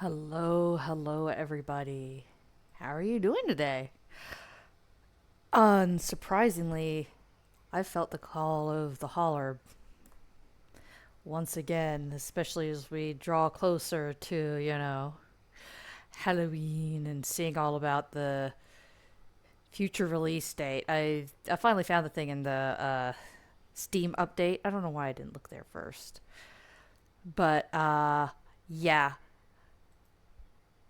Hello, everybody. How are you doing today? Unsurprisingly, I felt the call of the holler once again, especially as we draw closer to, Halloween and seeing all about the future release date. I finally found the thing in the Steam update. I don't know why I didn't look there first. But yeah,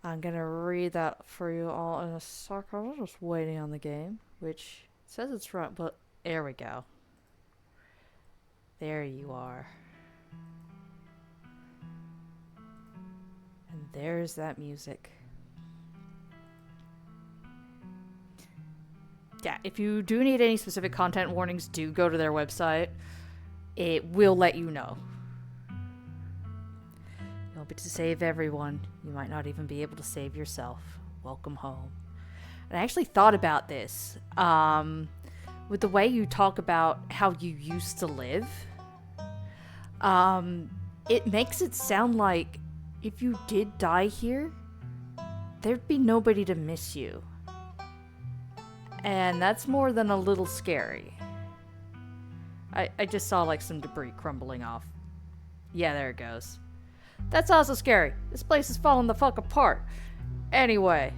I'm gonna read that for you all in a second. I'm just waiting on the game, which says it's run, but there we go. There you are. And there's that music. Yeah, if you do need any specific content warnings, do go to their website. It will let you know. You'll be to save everyone. You might not even be able to save yourself. Welcome home. And I actually thought about this. With the way you talk about how you used to live, it makes it sound like if you did die here, there'd be nobody to miss you. And that's more than a little scary. I just saw like some debris crumbling off. Yeah, there it goes. That's also scary. This place is falling the fuck apart. Anyway,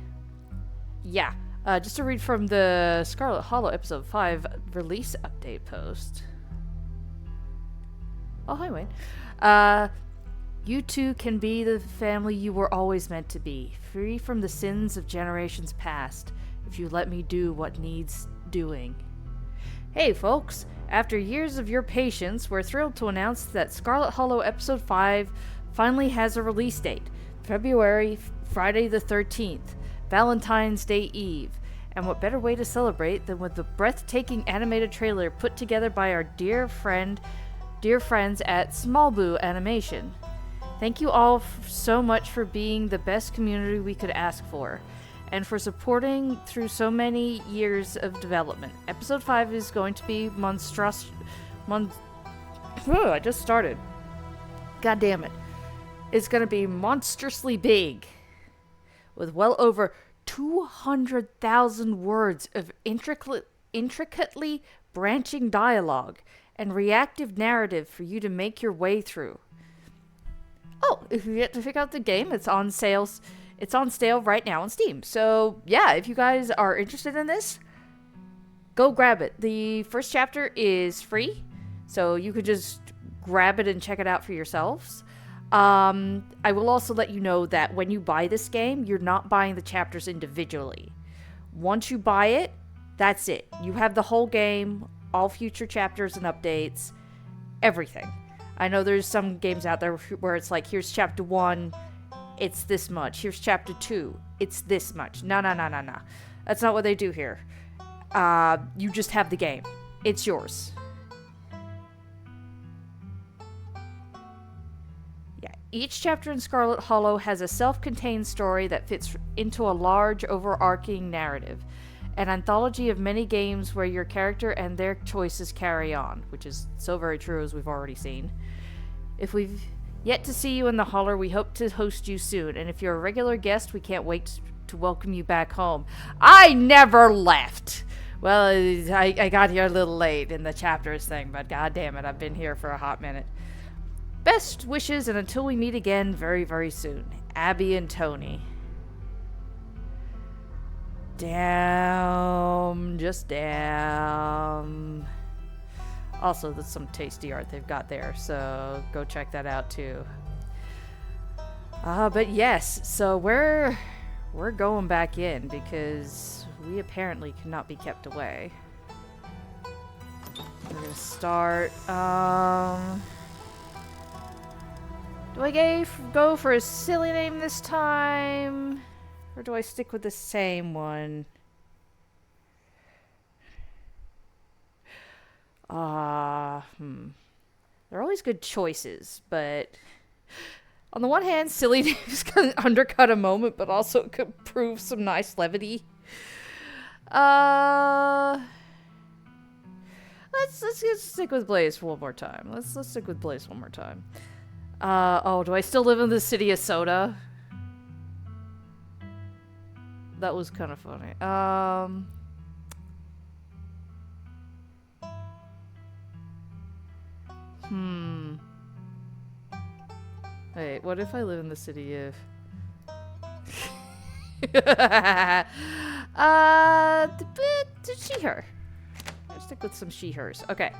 yeah. Just to read from the Scarlet Hollow Episode 5 release update post. Oh, hi, Wayne. You two can be the family you were always meant to be, free from the sins of generations past, if you let me do what needs doing. Hey, folks. After years of your patience, we're thrilled to announce that Scarlet Hollow Episode 5 finally has a release date. Friday the 13th, Valentine's Day Eve. And what better way to celebrate than with the breathtaking animated trailer put together by our dear friends at Small Boo Animation. Thank you all so much for being the best community we could ask for, and for supporting through so many years of development. Episode 5 is going to be I just started. God damn it. It's going to be monstrously big, with well over 200,000 words of intricately branching dialogue and reactive narrative for you to make your way through. Oh, if you get to pick out the game, it's on sale right now on Steam. So, yeah, if you guys are interested in this, go grab it. The first chapter is free, so you could just grab it and check it out for yourselves. I will also let you know that when you buy this game, you're not buying the chapters individually. Once you buy it, that's it. You have the whole game, all future chapters and updates, everything. I know there's some games out there where it's like, here's chapter 1, it's this much. Here's chapter 2, it's this much. No. That's not what they do here. You just have the game. It's yours. Yeah, each chapter in Scarlet Hollow has a self-contained story that fits into a large, overarching narrative. An anthology of many games where your character and their choices carry on, which is so very true as we've already seen. If we've yet to see you in the holler, we hope to host you soon, and if you're a regular guest, we can't wait to welcome you back home. I never left! Well, I got here a little late in the chapters thing, but god damn it, I've been here for a hot minute. Best wishes, and until we meet again very, very soon. Abby and Tony. Damn. Just damn. Also, there's some tasty art they've got there, so go check that out too. But yes, so we're going back in because we apparently cannot be kept away. We're gonna start. Do I go for a silly name this time? Or do I stick with the same one? They're always good choices, but on the one hand, silly names can undercut a moment, but also could prove some nice levity. Let's stick with Blaze one more time. Let's stick with Blaze one more time. Oh, do I still live in the city of Soda? That was kind of funny. Wait, what if I live in the city of... she, her. I'll stick with some she, hers. Okay.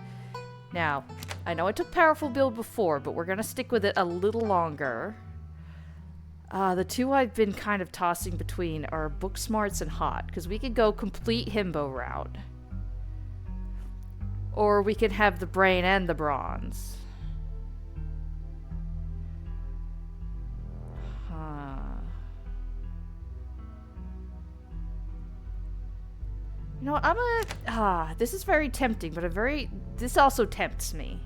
Now, I know I took powerful build before, but we're gonna stick with it a little longer. The two I've been kind of tossing between are book smarts and hot, because we could go complete himbo route. Or we could have the brain and the bronze. You know what, I'm gonna... this is very tempting, but this also tempts me.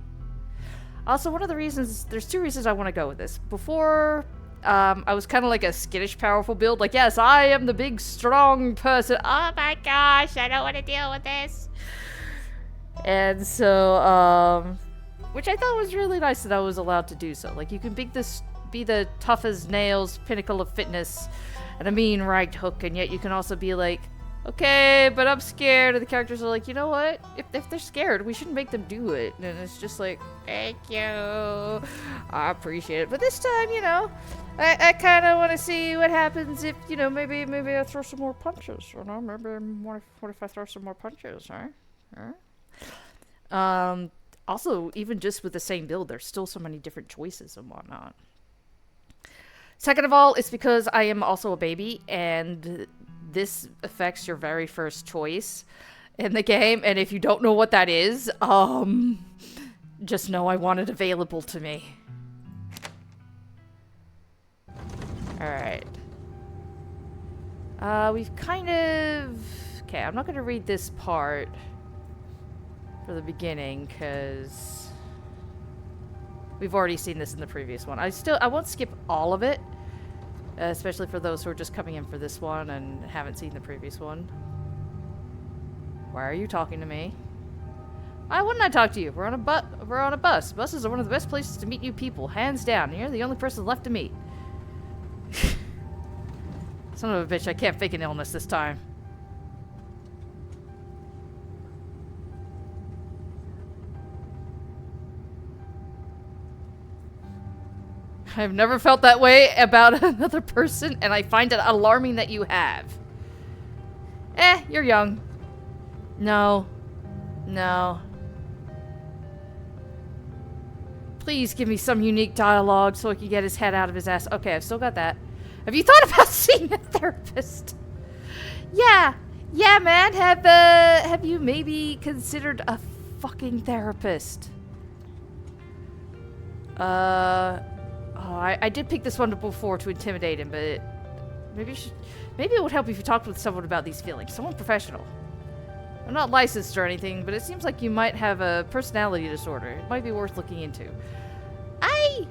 Also, one of the reasons... There's two reasons I want to go with this. Before, I was kind of like a skittish, powerful build. Like, yes, I am the big, strong person. Oh my gosh, I don't want to deal with this. And so, which I thought was really nice that I was allowed to do so. Like, you can be the tough as nails, pinnacle of fitness, and a mean right hook, and yet you can also be like, okay, but I'm scared. And the characters are like, you know what? If they're scared, we shouldn't make them do it. And it's just like, thank you. I appreciate it. But this time, you know, I kind of want to see what happens if, you know, maybe I throw some more punches. You know, maybe what if I throw some more punches, huh? Also, even just with the same build, there's still so many different choices and whatnot. Second of all, it's because I am also a baby, and this affects your very first choice in the game, and if you don't know what that is, just know I want it available to me. Alright. We've kind of... Okay, I'm not going to read this part for the beginning, because we've already seen this in the previous one. I won't skip all of it, especially for those who are just coming in for this one and haven't seen the previous one. Why are you talking to me? Why wouldn't I talk to you? We're on a bus. Buses are one of the best places to meet new people, hands down. And you're the only person left to meet. Son of a bitch, I can't fake an illness this time. I've never felt that way about another person, and I find it alarming that you have. You're young. No. No. Please give me some unique dialogue so I can get his head out of his ass. Okay, I've still got that. Have you thought about seeing a therapist? Yeah. Yeah, man. Have you maybe considered a fucking therapist? I did pick this one up before to intimidate him, but maybe it would help if you talked with someone about these feelings. Someone professional. I'm not licensed or anything, but it seems like you might have a personality disorder. It might be worth looking into. I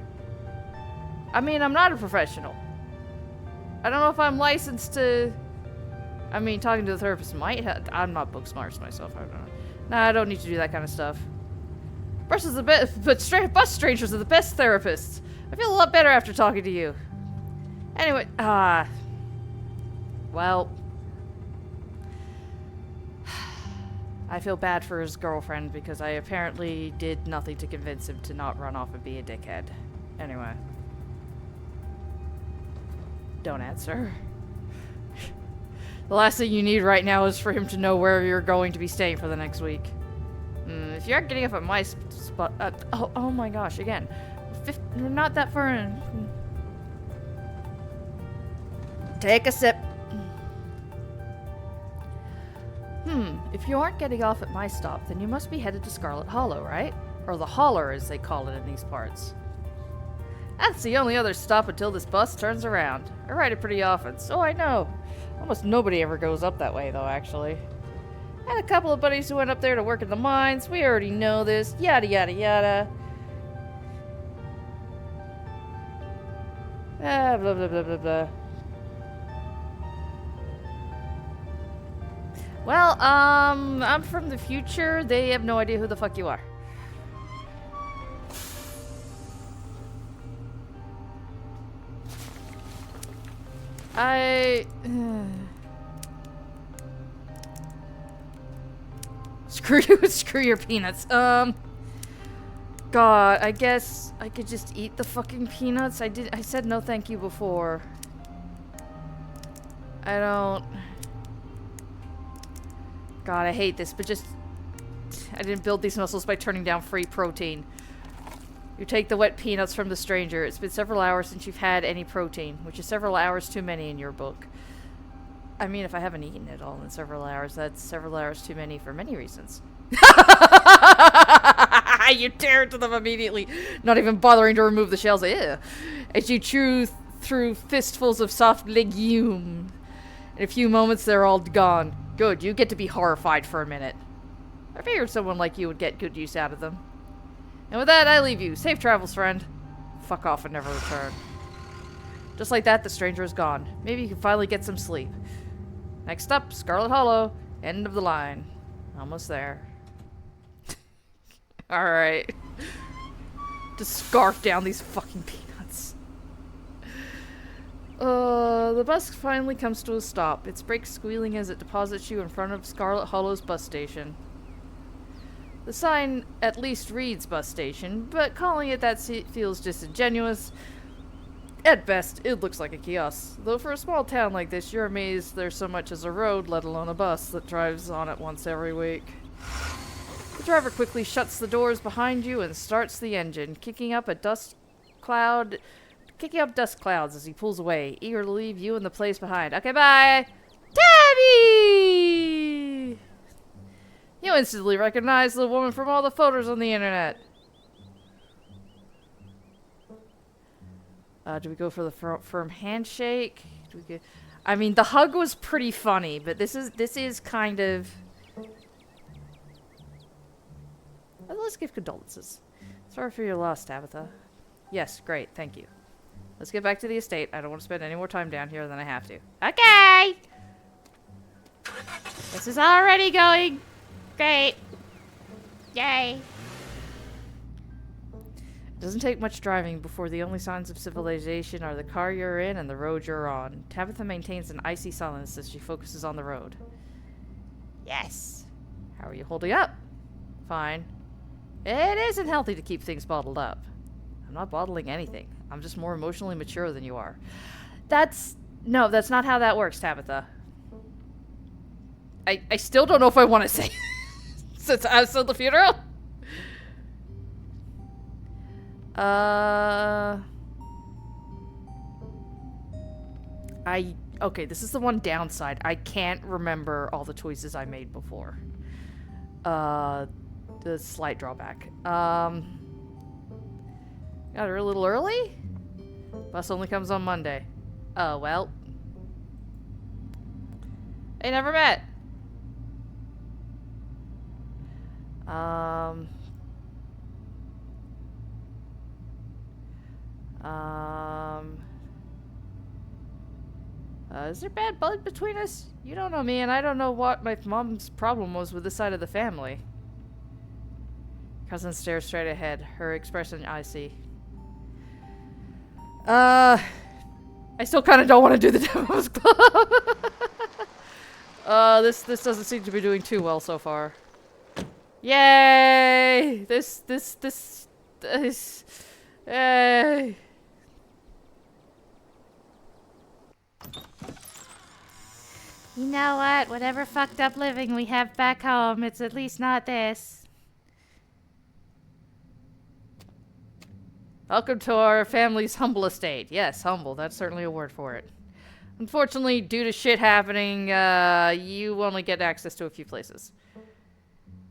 mean, I'm not a professional. I don't know if I'm licensed to... I mean, talking to the therapist might have... I'm not book smart myself. I don't know. Nah, I don't need to do that kind of stuff. Bus strangers are the best therapists. I feel a lot better after talking to you. Anyway, well, I feel bad for his girlfriend because I apparently did nothing to convince him to not run off and be a dickhead. Anyway. Don't answer. The last thing you need right now is for him to know where you're going to be staying for the next week. If you aren't getting up at my spot... oh my gosh, again. We're not that far in. Take a sip. If you aren't getting off at my stop, then you must be headed to Scarlet Hollow, right? Or the Holler, as they call it in these parts. That's the only other stop until this bus turns around. I ride it pretty often, so I know. Almost nobody ever goes up that way, though, actually. I had a couple of buddies who went up there to work in the mines. We already know this. Yada, yada, yada. Blah, blah, blah, blah, blah. Well, I'm from the future. They have no idea who the fuck you are. Screw you, screw your peanuts. God, I guess I could just eat the fucking peanuts. I said no thank you before. I don't... God, I hate this, but just... I didn't build these muscles by turning down free protein. You take the wet peanuts from the stranger. It's been several hours since you've had any protein, which is several hours too many in your book. I mean, if I haven't eaten it all in several hours, that's several hours too many for many reasons. You tear into them immediately, not even bothering to remove the shells. Ew. As you chew through fistfuls of soft legume. In a few moments, they're all gone. Good, you get to be horrified for a minute. I figured someone like you would get good use out of them. And with that, I leave you. Safe travels, friend. Fuck off and never return. Just like that, the stranger is gone. Maybe you can finally get some sleep. Next up, Scarlet Hollow. End of the line. Almost there. Alright. Just scarf down these fucking peanuts. The bus finally comes to a stop. Its brakes squealing as it deposits you in front of Scarlet Hollow's bus station. The sign at least reads bus station, but calling it that feels disingenuous. At best, it looks like a kiosk. Though for a small town like this, you're amazed there's so much as a road, let alone a bus, that drives on it once every week. The driver quickly shuts the doors behind you and starts the engine, kicking up dust clouds as he pulls away, eager to leave you and the place behind. Okay, bye! Tabby! You instantly recognize the woman from all the photos on the internet. Do we go for the firm handshake? I mean, the hug was pretty funny, but this is kind of... Let's give condolences. Sorry for your loss, Tabitha. Yes, great, thank you. Let's get back to the estate. I don't want to spend any more time down here than I have to. Okay! This is already going great. Yay! It doesn't take much driving before the only signs of civilization are the car you're in and the road you're on. Tabitha maintains an icy silence as she focuses on the road. Yes. How are you holding up? Fine. It isn't healthy to keep things bottled up. I'm not bottling anything. I'm just more emotionally mature than you are. No, that's not how that works, Tabitha. I still don't know if I want to say since I was at the funeral. Okay, this is the one downside. I can't remember all the choices I made before. The slight drawback. Got here a little early? Bus only comes on Monday. Oh, well. Hey, never met. Is there bad blood between us? You don't know me, and I don't know what my mom's problem was with this side of the family. Cousin stares straight ahead, her expression icy. I still kind of don't want to do the Demo's Club. This doesn't seem to be doing too well so far. Yay! This, yay! You know what? Whatever fucked up living we have back home, it's at least not this. Welcome to our family's humble estate. Yes, humble. That's certainly a word for it. Unfortunately, due to shit happening, you only get access to a few places.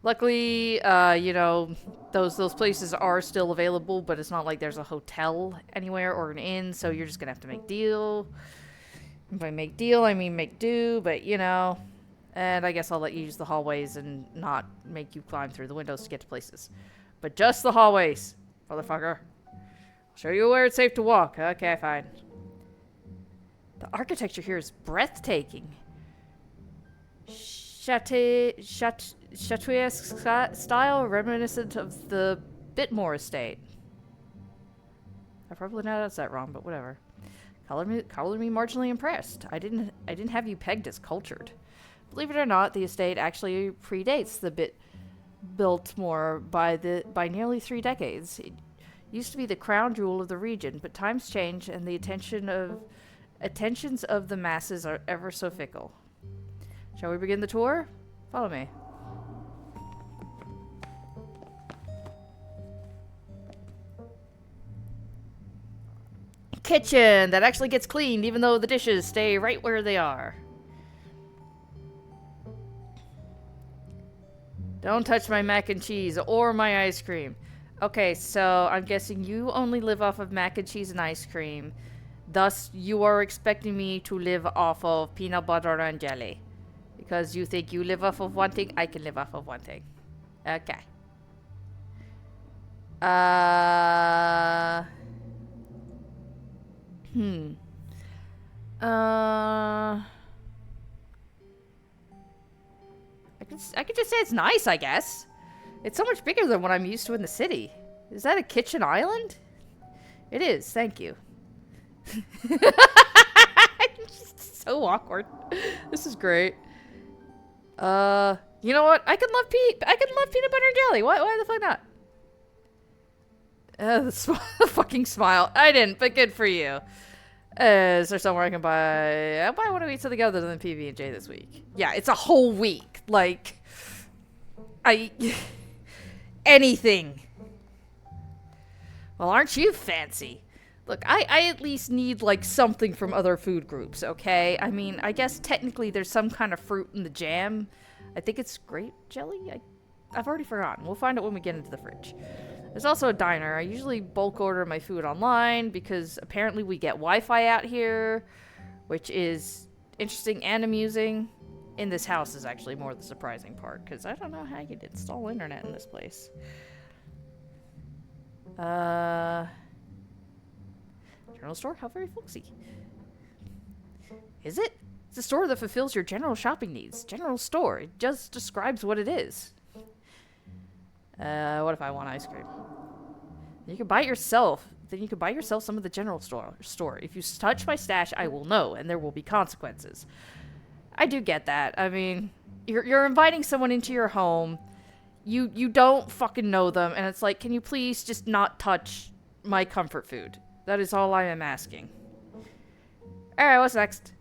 Luckily, you know, those places are still available, but it's not like there's a hotel anywhere or an inn, so you're just gonna have to make deal. If I make deal, I mean make do, but you know. And I guess I'll let you use the hallways and not make you climb through the windows to get to places. But just the hallways, motherfucker. I'll show you where it's safe to walk. Okay, fine. The architecture here is breathtaking. Chateauesque style reminiscent of the Bitmore estate. I probably pronounced that wrong, but whatever. Color me marginally impressed. I didn't have you pegged as cultured. Believe it or not, the estate actually predates the Biltmore by nearly 3 decades. It used to be the crown jewel of the region, but times change and the attentions of the masses are ever so fickle. Shall we begin the tour? Follow me. Kitchen that actually gets cleaned even though the dishes stay right where they are. Don't touch my mac and cheese or my ice cream. Okay, so I'm guessing you only live off of mac and cheese and ice cream. Thus, you are expecting me to live off of peanut butter and jelly. Because you think you live off of one thing, I can live off of one thing. Okay. I could just say it's nice, I guess. It's so much bigger than what I'm used to in the city. Is that a kitchen island? It is, thank you. So awkward. This is great. You know what? I can love peanut butter and jelly. Why the fuck not? The fucking smile. I didn't, but good for you. Is there somewhere I can buy? I want to eat something other than PB&J this week. Yeah, it's a whole week. Like, anything. Well, aren't you fancy? Look, I at least need, like, something from other food groups, okay? I mean, I guess technically there's some kind of fruit in the jam. I think it's grape jelly? I've already forgotten. We'll find out when we get into the fridge. There's also a diner. I usually bulk order my food online because apparently we get Wi-Fi out here, which is interesting and amusing. In this house is actually more the surprising part because I don't know how you'd install internet in this place. General store? How very folksy. Is it? It's a store that fulfills your general shopping needs. General store. It just describes what it is. What if I want ice cream? You can buy it yourself. Then you can buy yourself some of the general store. If you touch my stash, I will know, and there will be consequences. I do get that. I mean, you're inviting someone into your home. You don't fucking know them, and it's like, can you please just not touch my comfort food? That is all I am asking. Alright, what's next?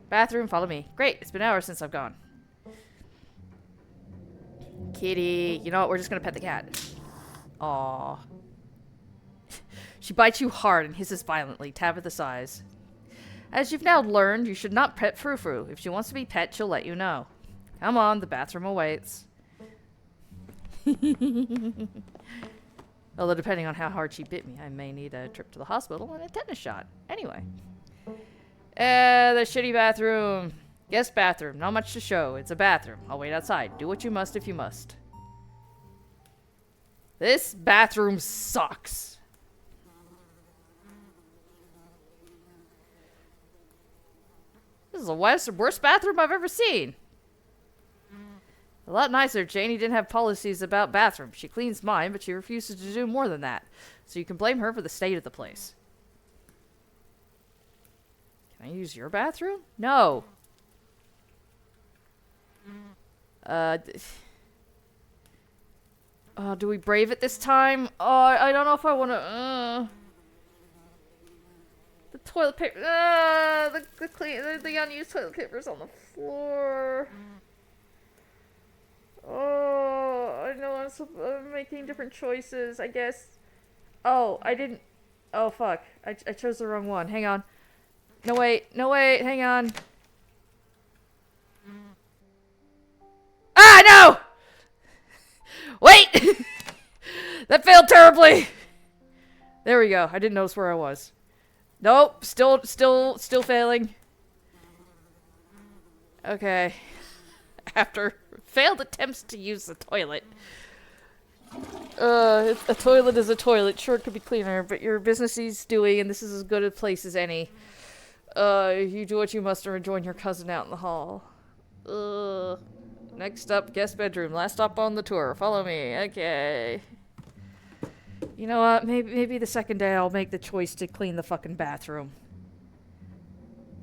Bathroom, follow me. Great, it's been hours since I've gone. Kitty, you know what? We're just gonna pet the cat. Aww. She bites you hard and hisses violently. Tabitha sighs. As you've now learned, you should not pet Frou-Frou. If she wants to be pet, she'll let you know. Come on, the bathroom awaits. Although depending on how hard she bit me, I may need a trip to the hospital and a tetanus shot. Anyway. The shitty bathroom. Guest bathroom. Not much to show. It's a bathroom. I'll wait outside. Do what you must if you must. This bathroom sucks. This is the worst bathroom I've ever seen. A lot nicer. Janie didn't have policies about bathrooms. She cleans mine, but she refuses to do more than that. So you can blame her for the state of the place. Can I use your bathroom? No. Do we brave it this time? Oh, I don't know if I want to. The toilet paper. The unused toilet paper's on the floor. Oh, I know I'm making different choices, I guess. Oh, I didn't. Oh, fuck. I chose the wrong one. Hang on. No, wait. Hang on. Ah, no! Wait! That failed terribly. There we go. I didn't notice where I was. Nope. Still failing. Okay. After failed attempts to use the toilet. A toilet is a toilet. Sure, it could be cleaner, but your business needs doing, and this is as good a place as any. You do what you must or rejoin your cousin out in the hall. Next up, guest bedroom. Last stop on the tour. Follow me. Okay. You know what? Maybe the second day I'll make the choice to clean the fucking bathroom.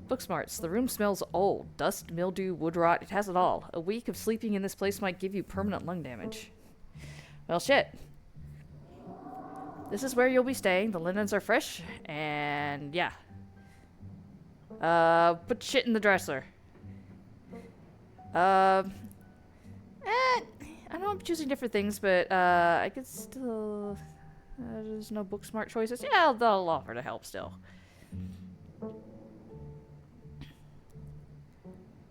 Book smarts. The room smells old. Dust, mildew, wood rot. It has it all. A week of sleeping in this place might give you permanent lung damage. Well, shit. This is where you'll be staying. The linens are fresh. And, yeah. Put shit in the dresser. I know I'm choosing different things, but, I could still... there's no book smart choices. Yeah, they'll offer to help still.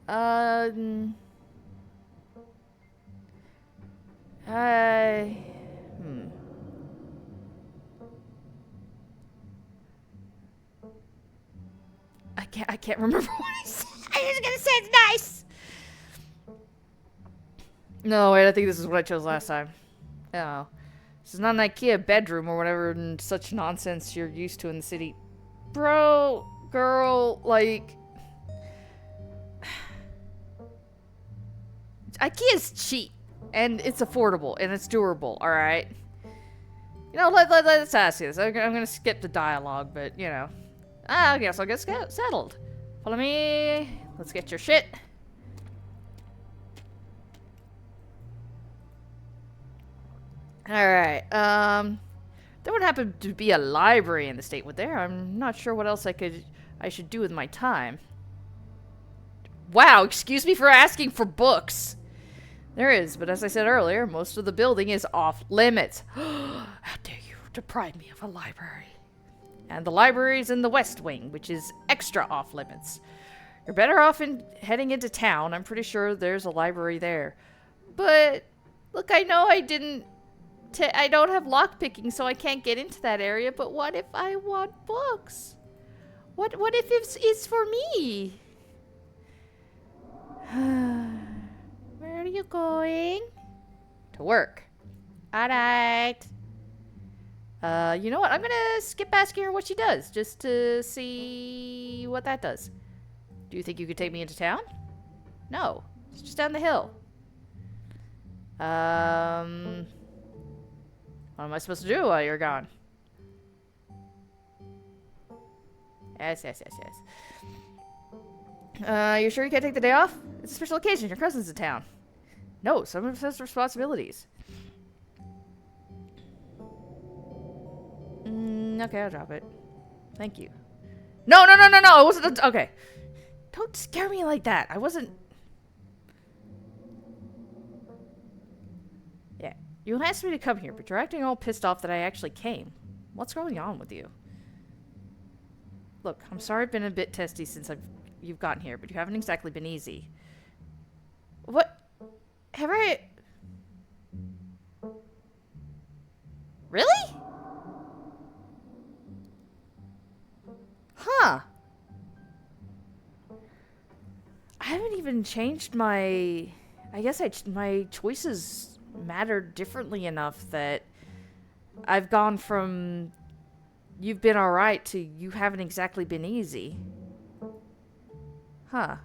I can't remember what I said. I was gonna say it's nice. No, wait, I think this is what I chose last time. Oh. This is not an IKEA bedroom or whatever and such nonsense you're used to in the city. Bro, girl, like... IKEA's cheap. And it's affordable. And it's doable, alright? You know, let's ask you this. I'm gonna skip the dialogue, but, you know. I guess I'll get settled. Follow me. Let's get your shit. Alright, there would happen to be a library in the state, would there? I'm not sure what else I should do with my time. Wow, excuse me for asking for books. There is, but as I said earlier, most of the building is off limits. How dare you deprive me of a library? And the library's in the West Wing, which is extra off limits. You're better off heading into town. I'm pretty sure there's a library there. But, look, I know I don't have lockpicking, so I can't get into that area, but what if I want books? What if it's for me? Where are you going? To work. Alright. You know what? I'm gonna skip asking her what she does, just to see what that does. Do you think you could take me into town? No. It's just down the hill. What am I supposed to do while you're gone? Yes. You sure you can't take the day off? It's a special occasion. Your cousin's in town. No, someone has responsibilities. Okay, I'll drop it. Thank you. No! I wasn't... Okay. Don't scare me like that. I wasn't... Yeah. You asked me to come here, but you're acting all pissed off that I actually came. What's going on with you? Look, I'm sorry I've been a bit testy since you've gotten here, but you haven't exactly been easy. What? Have I... Really? Huh. I haven't even changed my... I guess my choices matter differently enough that I've gone from you've been alright to you haven't exactly been easy. Huh.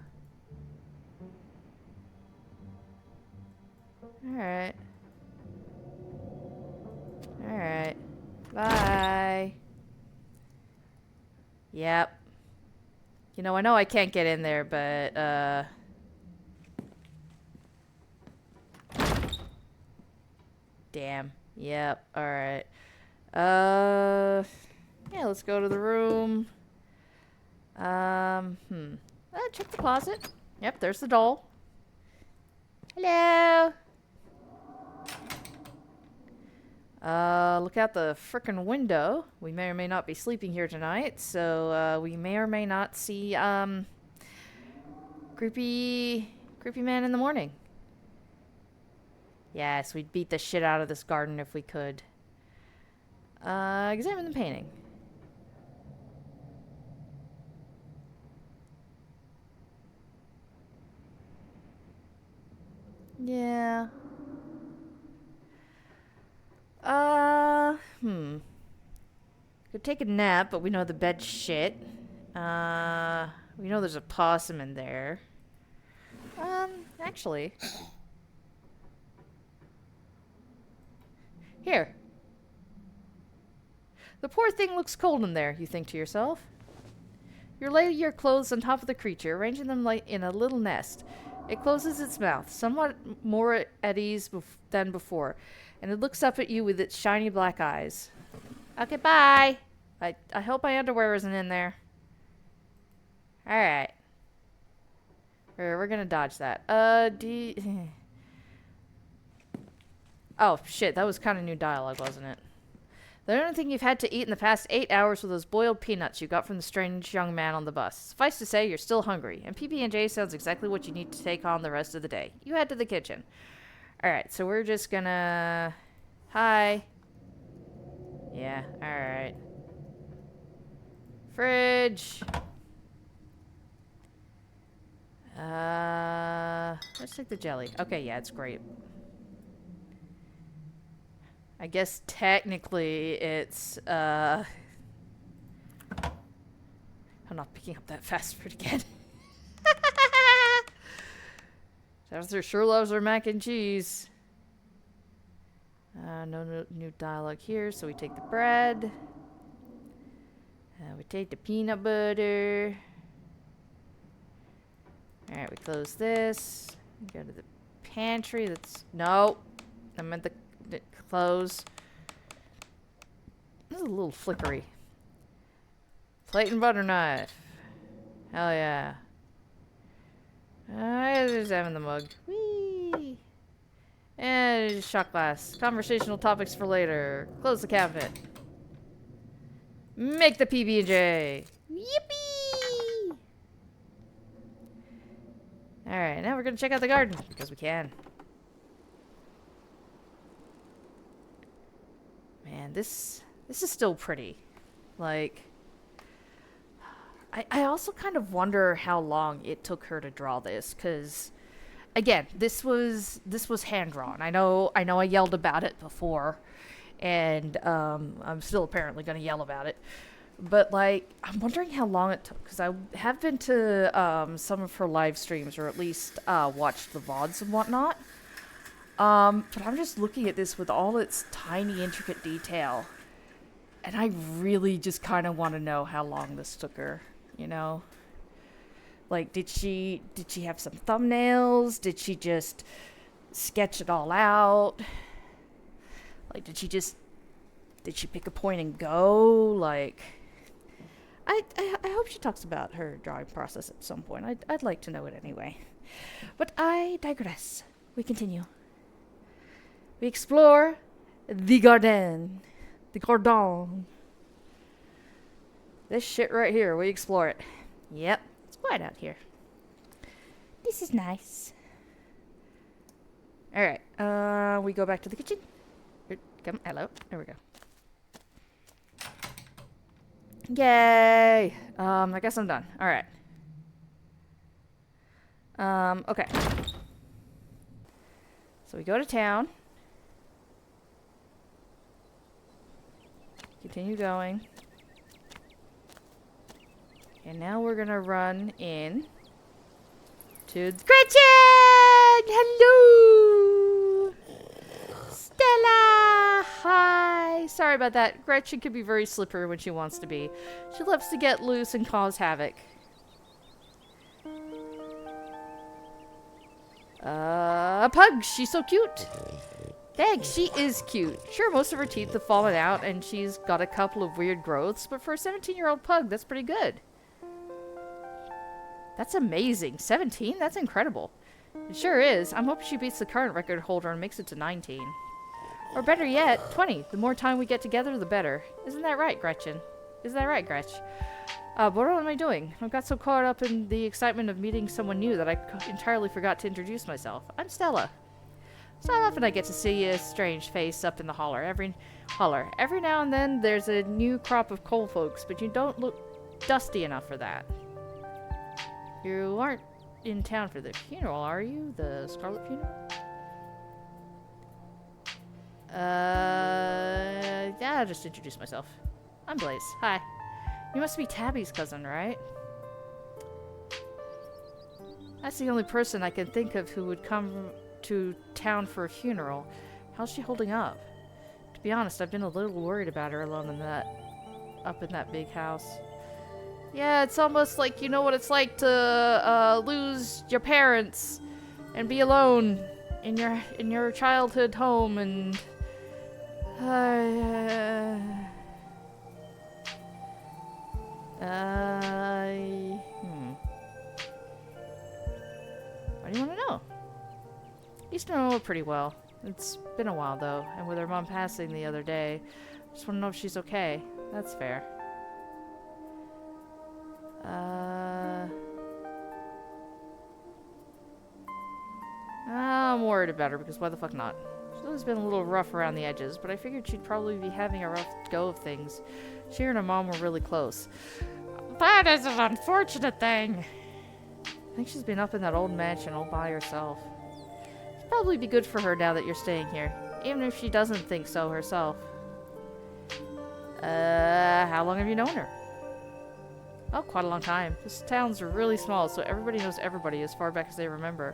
Alright. Alright. Bye. Yep. You know I can't get in there, but, damn. Yep. Alright. Yeah, let's go to the room. Check the closet. Yep, there's the doll. Hello. Look out the frickin' window. We may or may not be sleeping here tonight, so, we may or may not see, creepy man in the morning. Yes, we'd beat the shit out of this garden if we could. Examine the painting. Yeah. Could take a nap, but we know the bed's shit. We know there's a possum in there. Actually. Here. The poor thing looks cold in there, you think to yourself. You lay your clothes on top of the creature, arranging them like in a little nest. It closes its mouth, somewhat more at ease than before, and it looks up at you with its shiny black eyes. Okay, bye. I hope my underwear isn't in there. Alright. We're gonna dodge that. Oh, shit, that was kind of new dialogue, wasn't it? The only thing you've had to eat in the past 8 hours were those boiled peanuts you got from the strange young man on the bus. Suffice to say, you're still hungry, and PB&J sounds exactly what you need to take on the rest of the day. You head to the kitchen. Alright, so we're just gonna... Hi. Yeah, alright. Fridge. Let's take the jelly. Okay, yeah, it's great. I guess technically it's, I'm not picking up that fast food again. Esther sure loves her mac and cheese. No new dialogue here, so we take the bread. We take the peanut butter. Alright, we close this. We go to the pantry. That's... No! I meant the close. This is a little flickery. Plate and butter knife. Hell yeah. Just having the mug. Whee! And shot glass. Conversational topics for later. Close the cabinet. Make the PB&J. Yippee! Alright, now we're gonna check out the garden. Because we can. Man, this is still pretty. Like... I also kind of wonder how long it took her to draw this, because... Again, this was hand-drawn. I know I yelled about it before. And I'm still apparently going to yell about it. But, like, I'm wondering how long it took. Because I have been to some of her live streams, or at least watched the Vods and whatnot. But I'm just looking at this with all its tiny, intricate detail. And I really just kind of want to know how long this took her, you know? Like, did she have some thumbnails? Did she just sketch it all out? Like, did she pick a point and go? Like, I hope she talks about her drawing process at some point. I'd like to know it anyway. But I digress. We continue. We explore the garden. The garden. This shit right here, we explore it. Yep, it's quiet out here. This is nice. Alright, we go back to the kitchen. Here, come, hello, there we go. Yay! I guess I'm done. Alright. Okay. So we go to town. Continue going. And now we're gonna run in to Gretchen! Hello! Stella! Hi! Sorry about that. Gretchen can be very slippery when she wants to be. She loves to get loose and cause havoc. A pug! She's so cute! Thanks, she is cute. Sure, most of her teeth have fallen out and she's got a couple of weird growths, but for a 17-year-old pug, that's pretty good. That's amazing. 17? That's incredible. It sure is. I'm hoping she beats the current record holder and makes it to 19. Or better yet, 20. The more time we get together, the better. Isn't that right, Gretchen? Isn't that right, Gretch? But what am I doing? I got so caught up in the excitement of meeting someone new that I entirely forgot to introduce myself. I'm Stella. It's not often I get to see a strange face up in the holler. Every now and then there's a new crop of coal folks, but you don't look dusty enough for that. You aren't in town for the funeral, are you? The Scarlet funeral? Yeah, I'll just introduce myself. I'm Blaze. Hi. You must be Tabby's cousin, right? That's the only person I can think of who would come to town for a funeral. How's she holding up? To be honest, I've been a little worried about her alone in that... up in that big house. Yeah, it's almost like you know what it's like to lose your parents and be alone in your childhood home and What do you want to know? Used to know her pretty well. It's been a while though, and with her mom passing the other day, just want to know if she's okay. That's fair. I'm worried about her because why the fuck not? She's always been a little rough around the edges, but I figured she'd probably be having a rough go of things. She and her mom were really close. That is an unfortunate thing. I think she's been up in that old mansion all by herself. It'd probably be good for her now that you're staying here, even if she doesn't think so herself. How long have you known her? Oh, quite a long time. This town's really small, so everybody knows everybody as far back as they remember.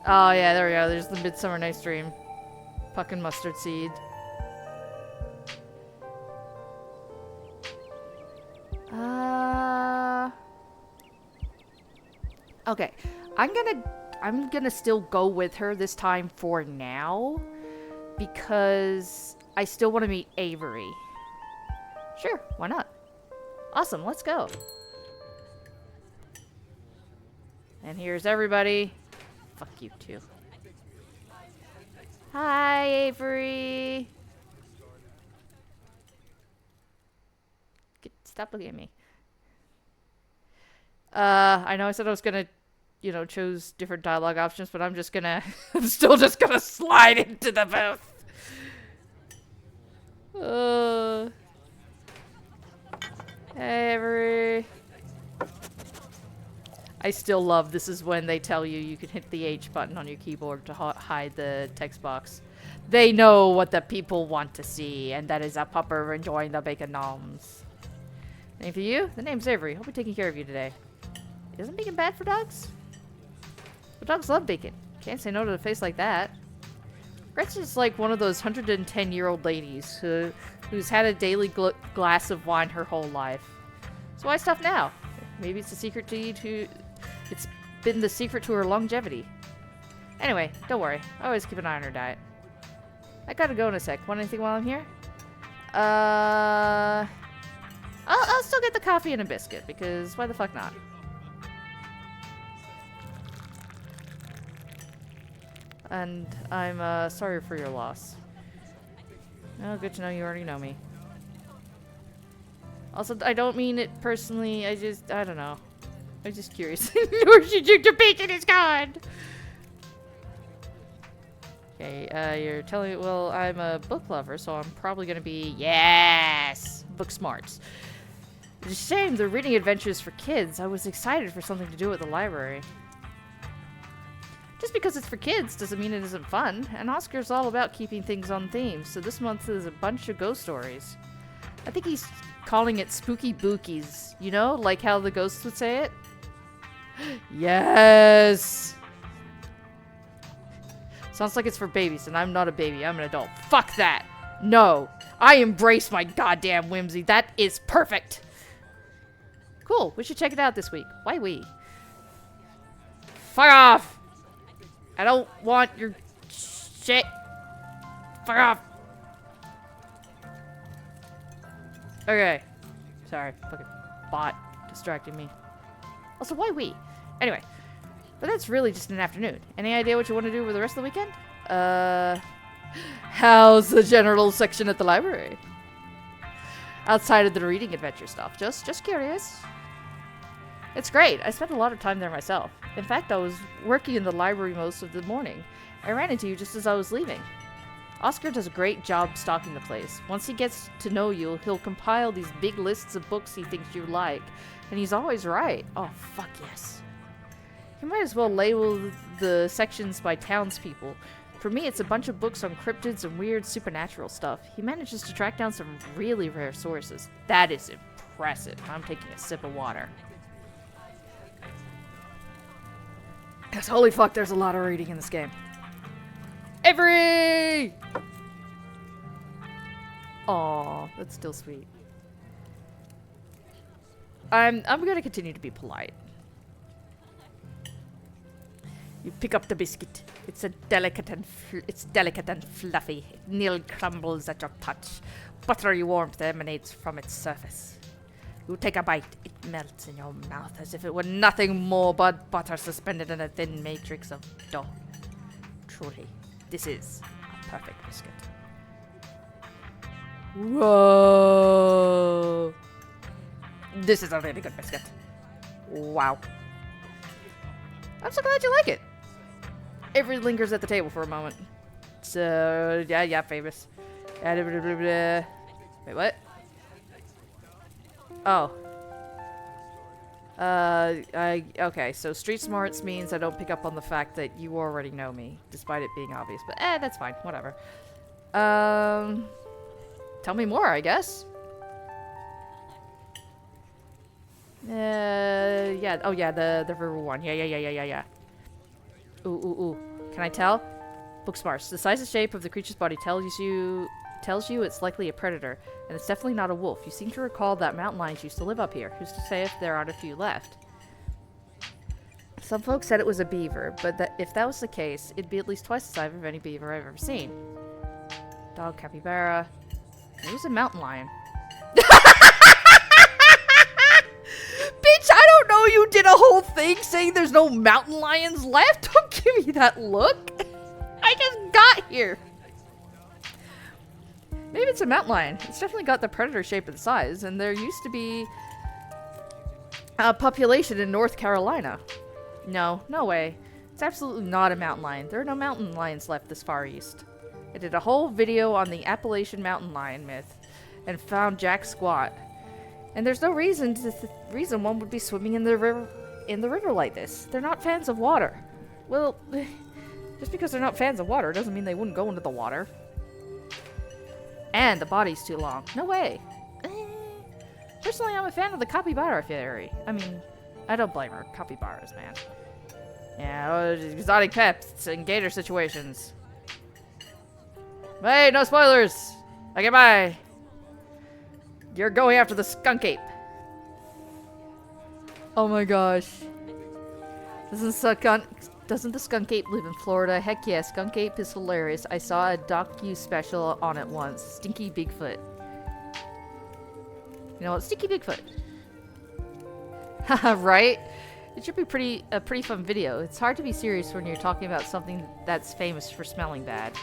Oh yeah, there we go. There's the Midsummer Night's Dream. Puck and mustard seed. Okay. I'm gonna still go with her this time for now. Because I still want to meet Avery. Sure, why not? Awesome, let's go. And here's everybody. Fuck you too. Hi, Avery. Stop looking at me. I know I said I was gonna, you know, choose different dialogue options, but I'm still just gonna slide into the booth. Hey, Avery. I still love this is when they tell you you can hit the H button on your keyboard to hide the text box. They know what the people want to see, and that is a pupper enjoying the bacon noms. Name for you? The name's Avery. I'll be taking care of you today. Isn't bacon bad for dogs? But dogs love bacon. Can't say no to a face like that. Gretchen's like one of those 110-year-old ladies who's had a daily glass of wine her whole life. So why stuff now? Maybe it's the secret to it's been the secret to her longevity. Anyway, don't worry. I always keep an eye on her diet. I gotta go in a sec. Want anything while I'm here? I'll still get the coffee and a biscuit, because why the fuck not? And I'm sorry for your loss. Oh, good to know you already know me. Also, I don't mean it personally, I don't know. I'm just curious. Where should you bacon is gone? Okay, you're telling me, well, I'm a book lover, so I'm probably gonna be, yes, book smarts. It's a shame the reading adventures for kids. I was excited for something to do at the library. Just because it's for kids doesn't mean it isn't fun, and Oscar's all about keeping things on theme, so this month is a bunch of ghost stories. I think he's calling it spooky bookies, you know, like how the ghosts would say it. Yes! Sounds like it's for babies, and I'm not a baby, I'm an adult. Fuck that! No! I embrace my goddamn whimsy, that is perfect! Cool, we should check it out this week. Why we? Fuck off! I don't want your shit. Fuck off! Okay. Sorry, fucking bot distracting me. Also, why we? Anyway, but that's really just an afternoon. Any idea what you want to do with the rest of the weekend? How's the general section at the library? Outside of the reading adventure stuff. Just curious. It's great. I spent a lot of time there myself. In fact, I was working in the library most of the morning. I ran into you just as I was leaving. Oscar does a great job stocking the place. Once he gets to know you, he'll compile these big lists of books he thinks you like. And he's always right. Oh, fuck yes. He might as well label the sections by townspeople. For me, it's a bunch of books on cryptids and weird supernatural stuff. He manages to track down some really rare sources. That is impressive. I'm taking a sip of water. Because holy fuck, there's a lot of reading in this game. Avery! Aw, that's still sweet. I'm gonna continue to be polite. You pick up the biscuit. It's delicate and fluffy. It nearly crumbles at your touch. Buttery warmth emanates from its surface. You take a bite. It melts in your mouth as if it were nothing more but butter suspended in a thin matrix of dough. Truly, this is a perfect biscuit. Whoa! This is a really good biscuit. Wow. I'm so glad you like it. Avery lingers at the table for a moment. So, yeah, famous. Wait, what? Oh. Okay, so street smarts means I don't pick up on the fact that you already know me, despite it being obvious, but that's fine, whatever. Tell me more, I guess. Yeah, oh yeah, the river one, yeah. Ooh. Can I tell? Book smarts. The size and shape of the creature's body tells you it's likely a predator, and it's definitely not a wolf. You seem to recall that mountain lions used to live up here. Who's to say if there aren't a few left? Some folks said it was a beaver, but if that was the case, it'd be at least twice the size of any beaver I've ever seen. Dog, capybara. It was a mountain lion. Bitch, I don't know you did a whole thing saying there's no mountain lions left. Don't give me that look. I just got here. Maybe it's a mountain lion. It's definitely got the predator shape and size, and there used to be a population in North Carolina. No way. It's absolutely not a mountain lion. There are no mountain lions left this far east. I did a whole video on the Appalachian mountain lion myth and found Jack squat. And there's no reason one would be swimming in the river like this. They're not fans of water. Well, just because they're not fans of water doesn't mean they wouldn't go into the water. And the body's too long. No way. Personally, I'm a fan of the capybara theory. I mean, I don't blame her. Capybaras, man. Yeah, exotic pets and gator situations. Hey, no spoilers! Okay, bye! You're going after the skunk ape. Oh my gosh. Doesn't the skunk ape live in Florida? Heck yeah, skunk ape is hilarious. I saw a docu special on it once. Stinky Bigfoot. You know what? Stinky Bigfoot. Haha, right? It should be a pretty fun video. It's hard to be serious when you're talking about something that's famous for smelling bad.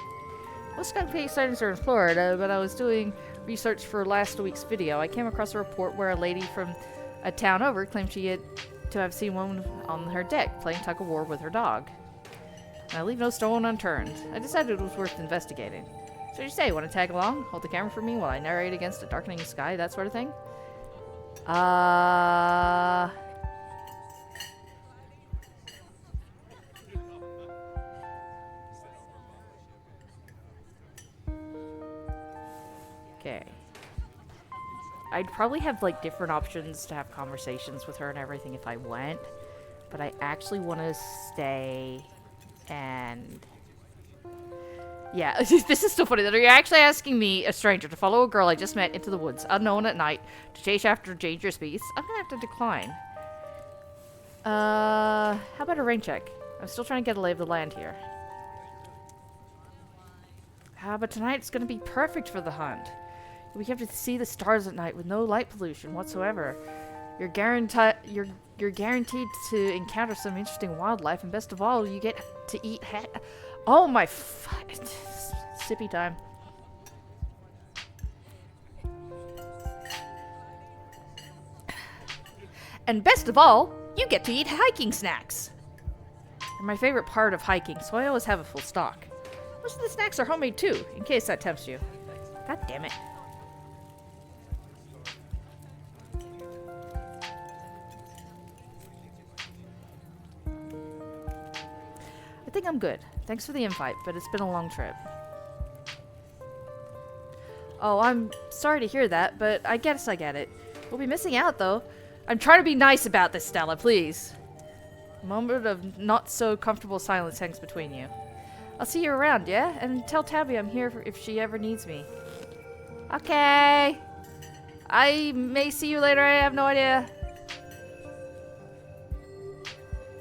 Most skunk ape sightings are in Florida, but I was doing research for last week's video. I came across a report where a lady from a town over claimed she had to have seen one on her deck playing tug-of-war with her dog. And I leave no stone unturned. I decided it was worth investigating. So you say, want to tag along? Hold the camera for me while I narrate against a darkening sky, that sort of thing? Okay. I'd probably have like different options to have conversations with her and everything if I went, but I actually want to stay and yeah, this is so funny that you're actually asking me, a stranger, to follow a girl I just met into the woods, unknown at night, to chase after dangerous beasts. I'm gonna have to decline. How about a rain check? I'm still trying to get a lay of the land here. But tonight's gonna be perfect for the hunt. We have to see the stars at night with no light pollution whatsoever. You're guaranteed to encounter some interesting wildlife, and best of all, you get to eat oh my sippy time. And best of all, you get to eat hiking snacks. They're my favorite part of hiking, so I always have a full stock. Most of the snacks are homemade too, in case that tempts you. God damn it. I think I'm good. Thanks for the invite, but it's been a long trip. Oh, I'm sorry to hear that, but I guess I get it. We'll be missing out, though. I'm trying to be nice about this, Stella, please. A moment of not-so-comfortable silence hangs between you. I'll see you around, yeah? And tell Tabby I'm here if she ever needs me. Okay. I may see you later, I have no idea.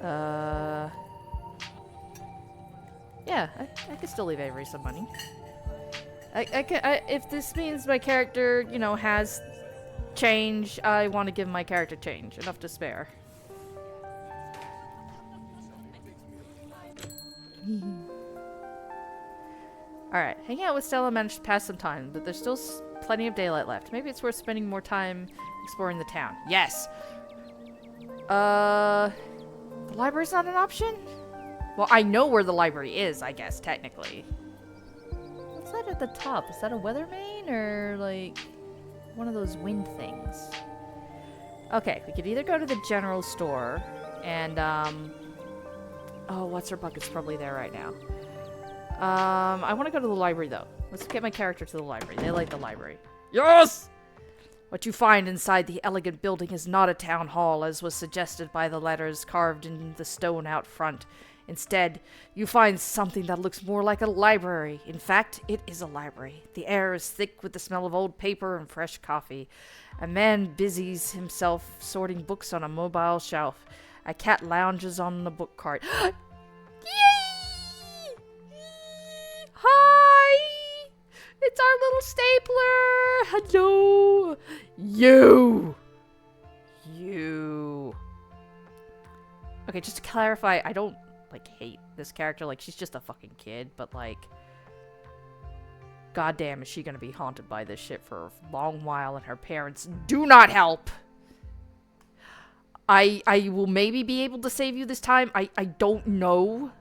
Yeah, I could still leave Avery some money. If this means my character, you know, has change, I want to give my character change. Enough to spare. Alright, hanging out with Stella managed to pass some time, but there's still plenty of daylight left. Maybe it's worth spending more time exploring the town. Yes! The library's not an option? Well, I know where the library is, I guess, technically. What's that at the top? Is that a weather vane or, like, one of those wind things? Okay, we could either go to the general store and, oh, what's her bucket's probably there right now. I want to go to the library, though. Let's get my character to the library. They like the library. Yes! What you find inside the elegant building is not a town hall, as was suggested by the letters carved in the stone out front. Instead, you find something that looks more like a library. In fact, it is a library. The air is thick with the smell of old paper and fresh coffee. A man busies himself sorting books on a mobile shelf. A cat lounges on the book cart. Yay! Hi! It's our little stapler! Hello! You! Okay, just to clarify, I don't, like, hate this character. Like, she's just a fucking kid, but, like, goddamn, is she gonna be haunted by this shit for a long while, and her parents do not help! I will maybe be able to save you this time. I don't know.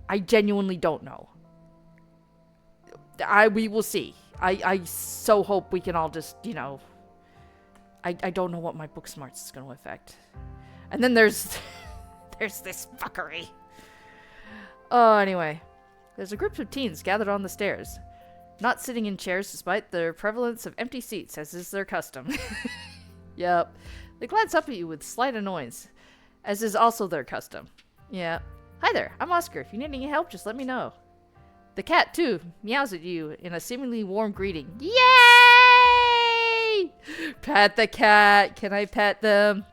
I genuinely don't know. We will see. I so hope we can all just, you know... I don't know what my book smarts is going to affect. And then there's... there's this fuckery. Oh, anyway. There's a group of teens gathered on the stairs. Not sitting in chairs despite the prevalence of empty seats, as is their custom. Yep. They glance up at you with slight annoyance, as is also their custom. Yeah. Hi there, I'm Oscar. If you need any help, just let me know. The cat, too, meows at you in a seemingly warm greeting. Yay! Pat the cat. Can I pet them?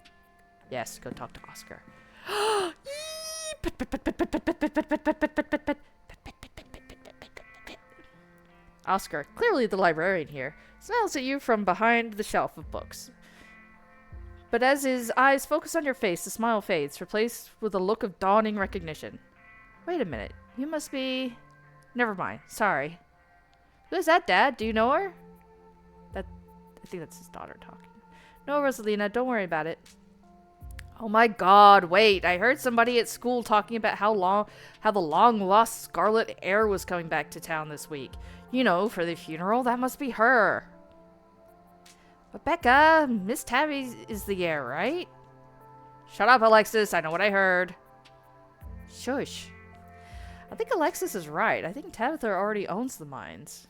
Yes, go talk to Oscar. Oscar, clearly the librarian here, smiles at you from behind the shelf of books. But as his eyes focus on your face, the smile fades, replaced with a look of dawning recognition. Wait a minute. You must be... Never mind. Sorry. Who is that, Dad? Do you know her? I think that's his daughter talking. No, Rosalina, don't worry about it. Oh my god, wait. I heard somebody at school talking about how the long-lost Scarlet Heir was coming back to town this week. You know, for the funeral. That must be her. Rebecca, Miss Tabby is the heir, right? Shut up, Alexis. I know what I heard. Shush. I think Alexis is right. I think Tabitha already owns the mines.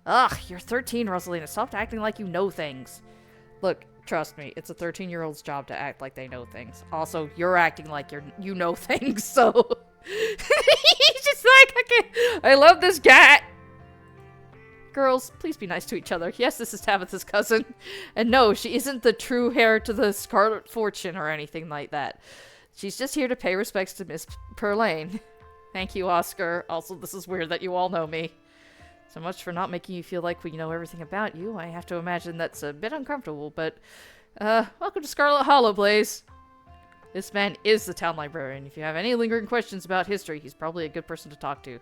Ugh, you're 13, Rosalina. Stop acting like you know things. Look, trust me, it's a 13-year-old's job to act like they know things. Also, you're acting like you know things, so... He's just like, okay, I love this cat. Girls, please be nice to each other. Yes, this is Tabitha's cousin. And no, she isn't the true heir to the Scarlet Fortune or anything like that. She's just here to pay respects to Miss Perlane. Thank you, Oscar. Also, this is weird that you all know me. So much for not making you feel like we know everything about you. I have to imagine that's a bit uncomfortable, but... welcome to Scarlet Hollow, Blaze. This man is the town librarian. If you have any lingering questions about history, he's probably a good person to talk to.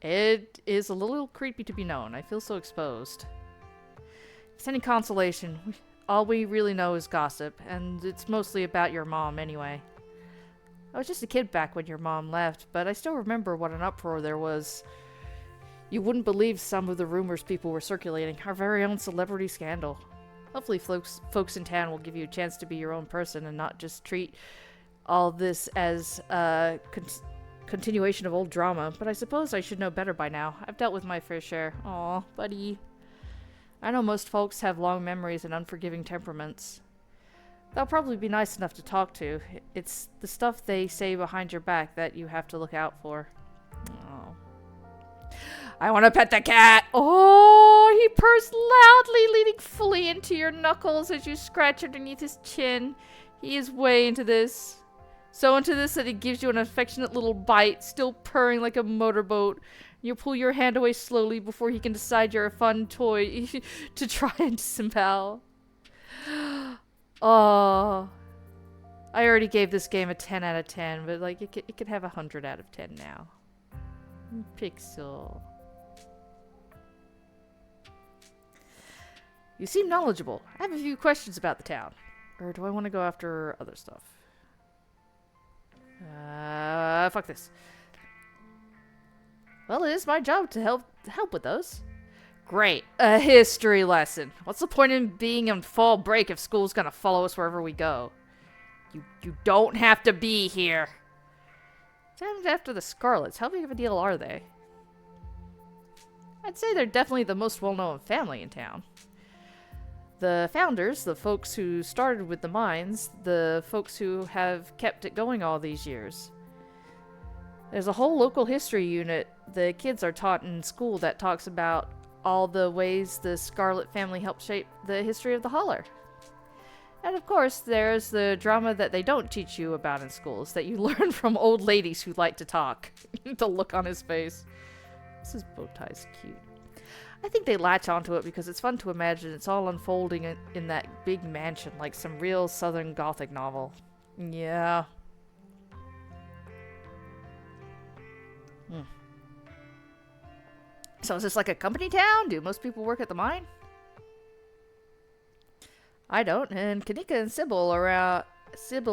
It is a little creepy to be known. I feel so exposed. If it's any consolation, all we really know is gossip, and it's mostly about your mom anyway. I was just a kid back when your mom left, but I still remember what an uproar there was. You wouldn't believe some of the rumors people were circulating. Our very own celebrity scandal. Hopefully folks in town will give you a chance to be your own person and not just treat all this as a continuation of old drama, but I suppose I should know better by now. I've dealt with my fair share. Aw, buddy. I know most folks have long memories and unforgiving temperaments. They'll probably be nice enough to talk to. It's the stuff they say behind your back that you have to look out for. Oh. I want to pet the cat. Oh, he purrs loudly, leaning fully into your knuckles as you scratch underneath his chin. He is way into this. So into this that he gives you an affectionate little bite, still purring like a motorboat. You pull your hand away slowly before he can decide you're a fun toy to try and disembowel. Oh, I already gave this game a 10 out of 10, but like it could have a 100 out of 10 now. Pixel. You seem knowledgeable. I have a few questions about the town. Or do I want to go after other stuff? Fuck this. Well, it is my job to help with those. Great. A history lesson. What's the point in being on fall break if school's gonna follow us wherever we go? You don't have to be here. Named after the Scarlets. How big of a deal are they? I'd say they're definitely the most well-known family in town. The founders, the folks who started with the mines, the folks who have kept it going all these years. There's a whole local history unit the kids are taught in school that talks about all the ways the Scarlet family helped shape the history of the Holler. And of course, there's the drama that they don't teach you about in schools, that you learn from old ladies who like to talk. The look on his face. This bow tie's cute. I think they latch onto it because it's fun to imagine it's all unfolding in that big mansion like some real Southern Gothic novel. Yeah. So is this like a company town? Do most people work at the mine? I don't, and Kanika and Sybil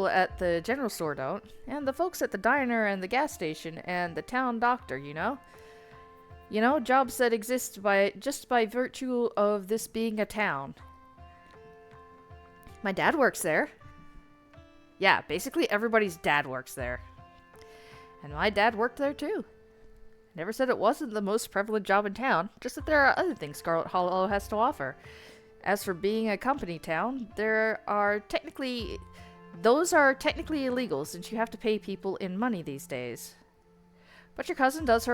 at the general store don't, and the folks at the diner and the gas station and the town doctor, you know? You know, jobs that exist just by virtue of this being a town. My dad works there. Yeah, basically everybody's dad works there. And my dad worked there too. Never said it wasn't the most prevalent job in town, just that there are other things Scarlet Hollow has to offer. As for being a company town, those are technically illegal since you have to pay people in money these days. But your cousin does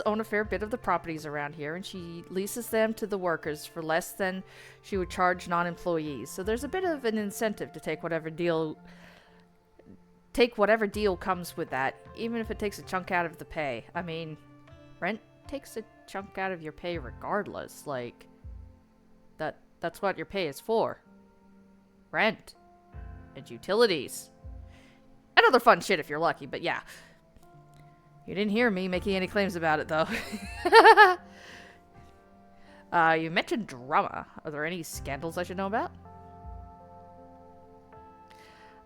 own a fair bit of the properties around here, and she leases them to the workers for less than she would charge non-employees. So there's a bit of an incentive to take whatever deal comes with that, even if it takes a chunk out of the pay. I mean, rent takes a chunk out of your pay regardless. Like, that's what your pay is for. Rent. And utilities. And other fun shit if you're lucky, but yeah. You didn't hear me making any claims about it, though. You mentioned drama. Are there any scandals I should know about?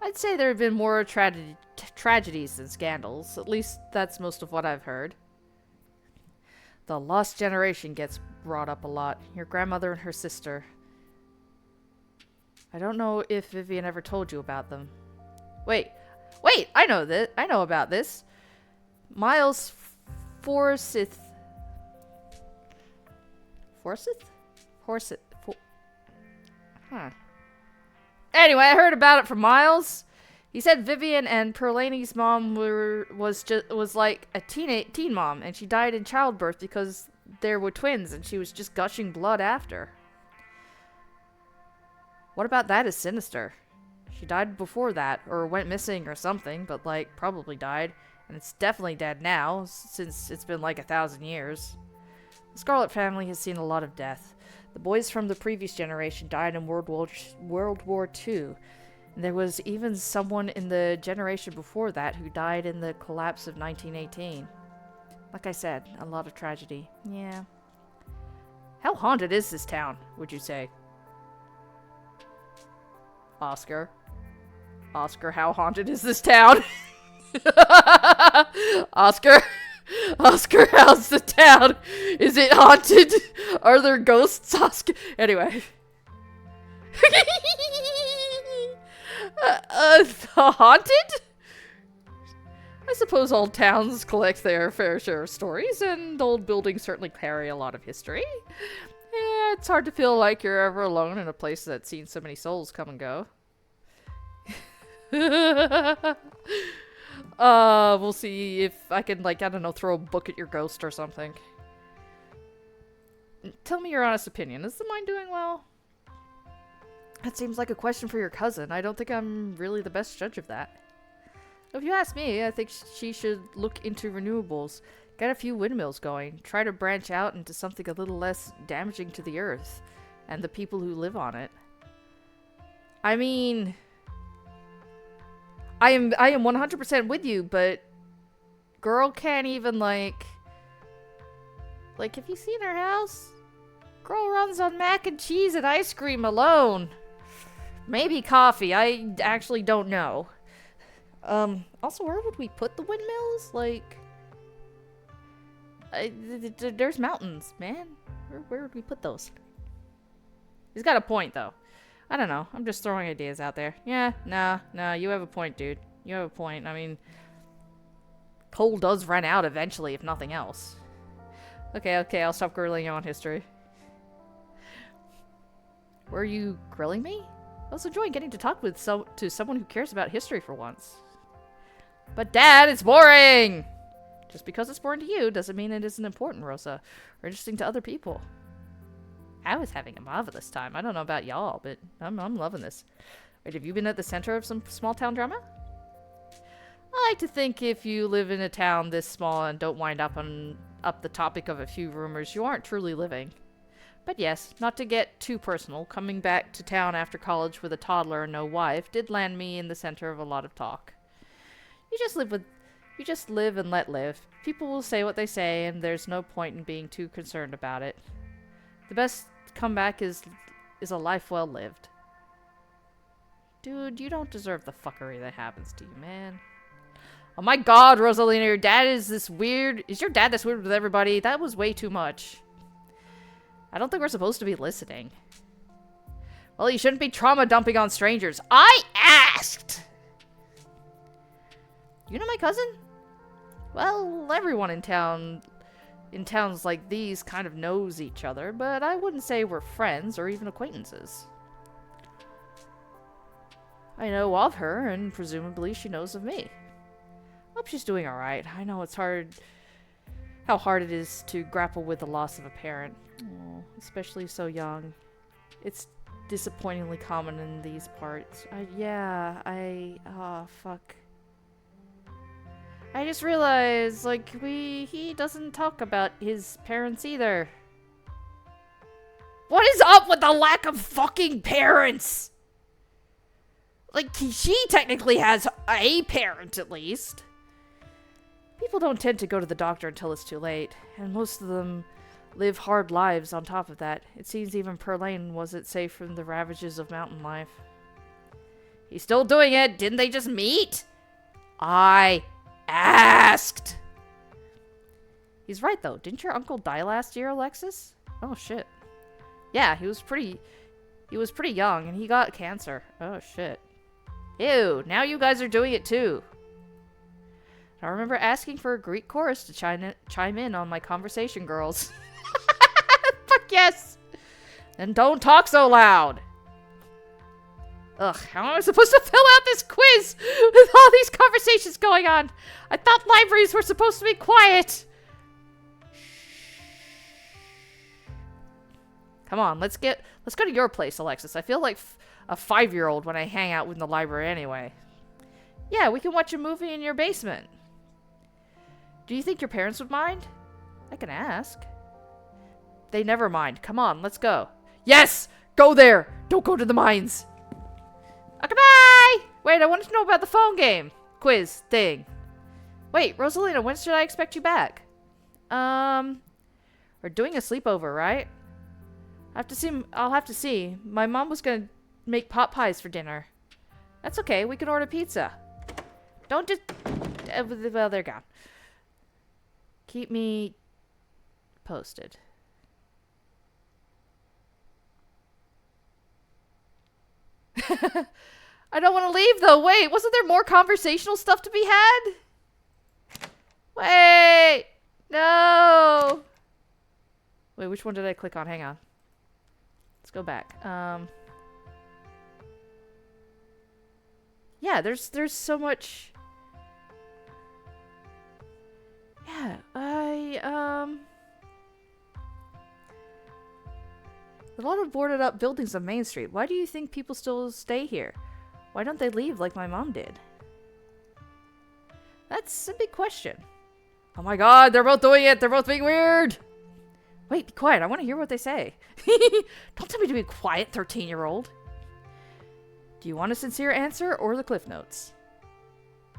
I'd say there have been more tragedies than scandals. At least that's most of what I've heard. The lost generation gets brought up a lot. Your grandmother and her sister. I don't know if Vivian ever told you about them. Wait, I know about this. Miles Forsyth. Anyway, I heard about it from Miles. He said Vivian and Perlanie's mom was like a teen mom, and she died in childbirth because there were twins, and she was just gushing blood after. What about that is sinister? She died before that, or went missing or something, but like probably died. And it's definitely dead now, since it's been like 1,000 years. The Scarlet family has seen a lot of death. The boys from the previous generation died in World War II. And there was even someone in the generation before that who died in the collapse of 1918. Like I said, a lot of tragedy. Yeah. How haunted is this town, would you say? Oscar, how haunted is this town? Oscar, how's the town? Is it haunted? Are there ghosts, Oscar? Anyway. Haunted? I suppose old towns collect their fair share of stories, and old buildings certainly carry a lot of history. Yeah, it's hard to feel like you're ever alone in a place that's seen so many souls come and go. We'll see if I can, like, I don't know, throw a book at your ghost or something. Tell me your honest opinion. Is the mine doing well? That seems like a question for your cousin. I don't think I'm really the best judge of that. If you ask me, I think she should look into renewables. Get a few windmills going. Try to branch out into something a little less damaging to the earth and the people who live on it. I mean, I am 100% with you, but girl can't even like, have you seen her house? Girl runs on mac and cheese and ice cream alone. Maybe coffee. I actually don't know. Also, where would we put the windmills? Like, there's mountains, man. Where would we put those? He's got a point, though. I don't know. I'm just throwing ideas out there. Yeah, nah, you have a point, dude. You have a point. I mean, coal does run out eventually, if nothing else. Okay, I'll stop grilling you on history. Were you grilling me? I was enjoying getting to talk with to someone who cares about history for once. But Dad, it's boring! Just because it's boring to you doesn't mean it isn't important, Rosa, or interesting to other people. I was having a marvelous time. I don't know about y'all, but I'm loving this. Wait, have you been at the center of some small town drama? I like to think if you live in a town this small and don't wind up on the topic of a few rumors, you aren't truly living. But yes, not to get too personal, coming back to town after college with a toddler and no wife did land me in the center of a lot of talk. You just live and let live. People will say what they say, and there's no point in being too concerned about it. The best comeback is a life well lived. Dude, you don't deserve the fuckery that happens to you, man. Oh my god, Rosalina, your dad is this weird. Is your dad this weird with everybody? That was way too much. I don't think we're supposed to be listening. Well, you shouldn't be trauma dumping on strangers. I asked! You know my cousin? Well, everyone in towns like these kind of knows each other, but I wouldn't say we're friends or even acquaintances. I know of her, and presumably she knows of me. Hope she's doing alright. I know it's how hard it is to grapple with the loss of a parent. Oh, especially so young. It's disappointingly common in these parts. Oh, fuck. I just realized, like, he doesn't talk about his parents either. What is up with the lack of fucking parents? Like, she technically has a parent, at least. People don't tend to go to the doctor until it's too late, and most of them live hard lives on top of that. It seems even Perlane wasn't safe from the ravages of mountain life. He's still doing it. Didn't they just meet? I asked. He's right, though. Didn't your uncle die last year, Alexis? Oh, shit. Yeah, he was pretty young, and he got cancer. Oh, shit. Ew, now you guys are doing it, too. I remember asking for a Greek chorus to chime in on my conversation, girls. Fuck yes! And don't talk so loud! Ugh, how am I supposed to fill out this quiz with all these conversations going on? I thought libraries were supposed to be quiet! Come on, let's go to your place, Alexis. I feel like a 5-year-old when I hang out in the library anyway. Yeah, we can watch a movie in your basement. Do you think your parents would mind? I can ask. They never mind. Come on, let's go. Yes! Go there! Don't go to the mines! Okay, bye! Wait, I wanted to know about the phone game. Quiz thing. Wait, Rosalina, when should I expect you back? We're doing a sleepover, right? I'll have to see. My mom was gonna make pot pies for dinner. That's okay, we can order pizza. Don't just... well, they're gone. Keep me posted. I don't want to leave, though. Wait, wasn't there more conversational stuff to be had? Wait! No! Wait, which one did I click on? Hang on. Let's go back. Yeah, there's so much... Yeah, There's a lot of boarded up buildings on Main Street. Why do you think people still stay here? Why don't they leave like my mom did? That's a big question. Oh my god, they're both doing it! They're both being weird! Wait, be quiet. I want to hear what they say. Don't tell me to be quiet, 13-year-old. Do you want a sincere answer or the Cliff Notes?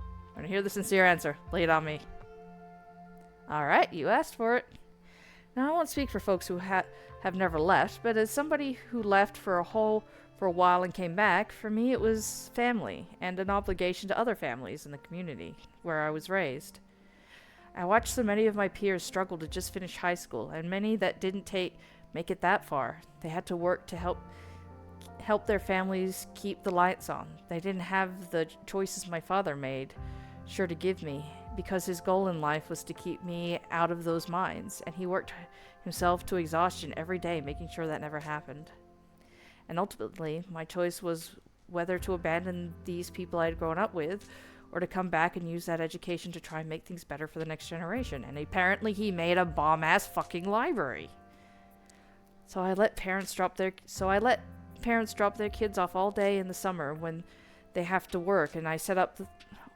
I want to hear the sincere answer. Lay it on me. Alright, you asked for it. Now, I won't speak for folks who have never left, but as somebody who left for a while and came back, for me it was family and an obligation to other families in the community where I was raised. I watched so many of my peers struggle to just finish high school, and many that didn't make it that far. They had to work to help their families keep the lights on. They didn't have the choices my father made sure to give me, because his goal in life was to keep me out of those mines, and he worked himself to exhaustion every day, making sure that never happened. And ultimately, my choice was whether to abandon these people I'd grown up with, or to come back and use that education to try and make things better for the next generation. And apparently he made a bomb-ass fucking library. So I let parents drop their kids off all day in the summer when they have to work, and I set up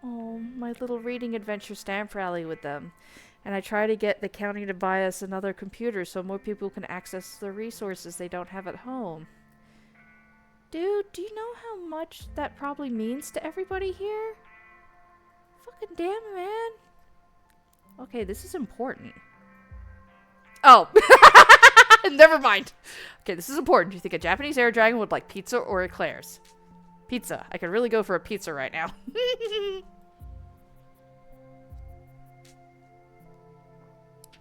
my little reading adventure stamp rally with them. And I try to get the county to buy us another computer so more people can access the resources they don't have at home. Dude, do you know how much that probably means to everybody here? Fucking damn it, man. Okay, this is important. Oh. Never mind. Okay, this is important. Do you think a Japanese air dragon would like pizza or eclairs? Pizza. I could really go for a pizza right now.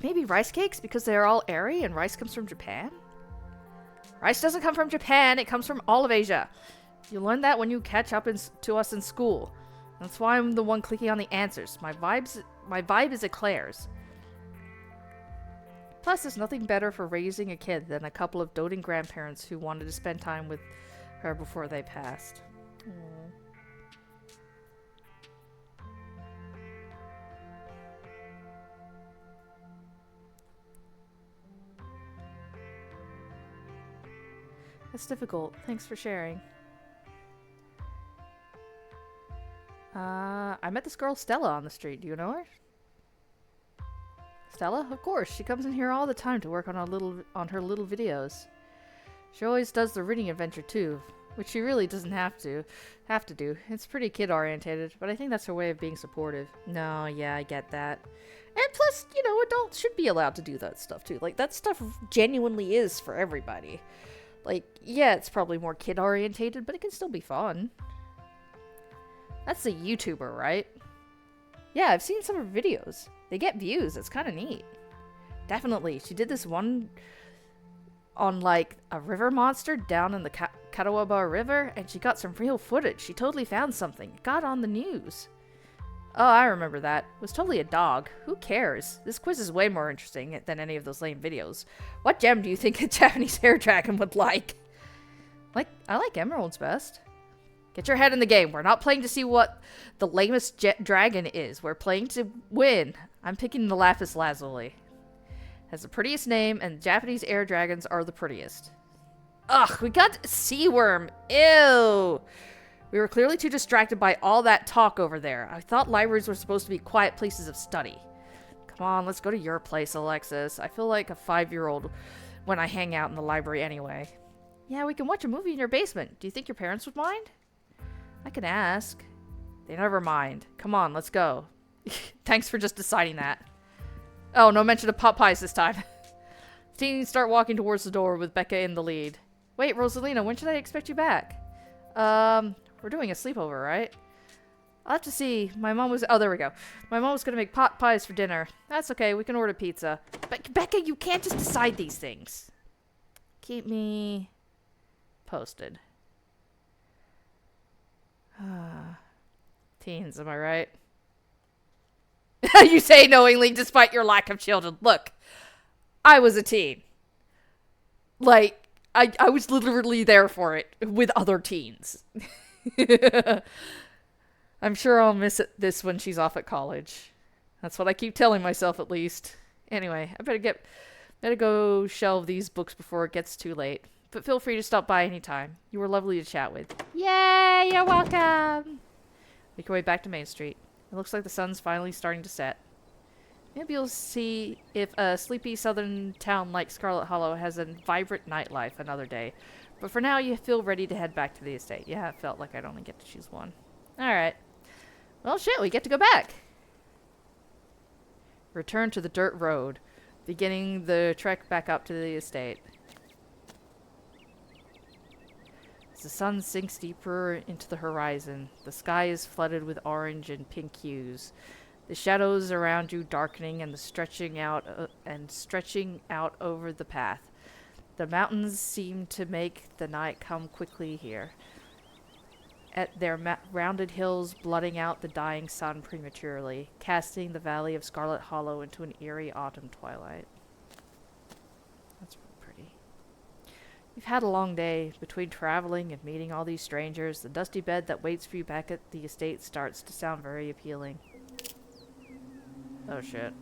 Maybe rice cakes because they're all airy and rice comes from Japan? Rice doesn't come from Japan. It comes from all of Asia. You learn that when you catch up to us in school. That's why I'm the one clicking on the answers. My vibe is eclairs. Plus, there's nothing better for raising a kid than a couple of doting grandparents who wanted to spend time with her before they passed. Aww. That's difficult. Thanks for sharing. I met this girl Stella on the street. Do you know her? Stella? Of course. She comes in here all the time to work on her little videos. She always does the reading adventure too, which she really doesn't have to do. It's pretty kid orientated, but I think that's her way of being supportive. No, yeah, I get that. And plus, you know, adults should be allowed to do that stuff too. Like, that stuff genuinely is for everybody. Like, yeah, it's probably more kid orientated, but it can still be fun. That's a YouTuber, right? Yeah, I've seen some of her videos. They get views. It's kind of neat. Definitely. She did this one on, like, a river monster down in the Catawba River, and she got some real footage. She totally found something. It got on the news. Oh, I remember that. It was totally a dog. Who cares? This quiz is way more interesting than any of those lame videos. What gem do you think a Japanese air dragon would like? I like emeralds best. Get your head in the game. We're not playing to see what the lamest dragon is. We're playing to win. I'm picking the lapis lazuli. Has the prettiest name, and Japanese air dragons are the prettiest. Ugh, we got sea worm. Ew. We were clearly too distracted by all that talk over there. I thought libraries were supposed to be quiet places of study. Come on, let's go to your place, Alexis. I feel like a 5-year-old when I hang out in the library anyway. Yeah, we can watch a movie in your basement. Do you think your parents would mind? I can ask. They never mind. Come on, let's go. Thanks for just deciding that. Oh, no mention of pot pies this time. Teens start walking towards the door with Becca in the lead. Wait, Rosalina, when should I expect you back? We're doing a sleepover, right? I'll have to see. My mom was... Oh, there we go. My mom was going to make pot pies for dinner. That's okay. We can order pizza. Becca, you can't just decide these things. Keep me posted. Teens, am I right? You say knowingly despite your lack of children. Look, I was a teen. Like, I was literally there for it with other teens. I'm sure I'll miss this when she's off at college. That's what I keep telling myself, at least. Anyway, I better go shelve these books before it gets too late. but feel free to stop by anytime. You were lovely to chat with. Yay, you're welcome! Make your way back to Main Street. It looks like the sun's finally starting to set. Maybe you'll see if a sleepy southern town like Scarlet Hollow has a vibrant nightlife another day. But for now, you feel ready to head back to the estate. Yeah, it felt like I'd only get to choose one. Alright. Well, shit, we get to go back. Return to the dirt road, beginning the trek back up to the estate. As the sun sinks deeper into the horizon, the sky is flooded with orange and pink hues. The shadows around you darkening and stretching out over the path. The mountains seem to make the night come quickly here. At their rounded hills blotting out the dying sun prematurely, casting the valley of Scarlet Hollow into an eerie autumn twilight. That's pretty. You've had a long day. Between traveling and meeting all these strangers, the dusty bed that waits for you back at the estate starts to sound very appealing. Oh shit.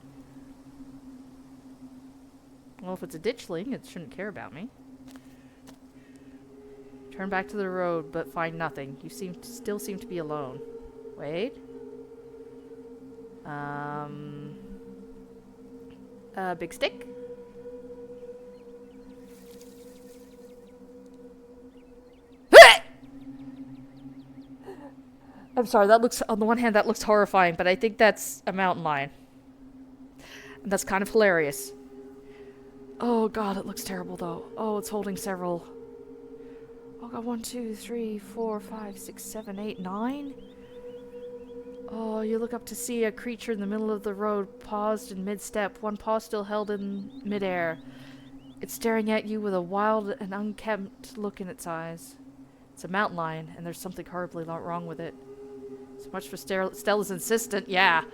Well, if it's a ditchling, it shouldn't care about me. Turn back to the road, but find nothing. You still seem to be alone. Wait. Big stick? I'm sorry, that looks, on the one hand, that looks horrifying, but I think that's a mountain lion. And that's kind of hilarious. Oh god, it looks terrible though. Oh, it's holding several. Oh god, 1, 2, 3, 4, 5, 6, 7, 8, 9? Oh, you look up to see a creature in the middle of the road, paused in mid-step, one paw still held in midair. It's staring at you with a wild and unkempt look in its eyes. It's a mountain lion, and there's something horribly wrong with it. So much for Stella's insistent. Yeah,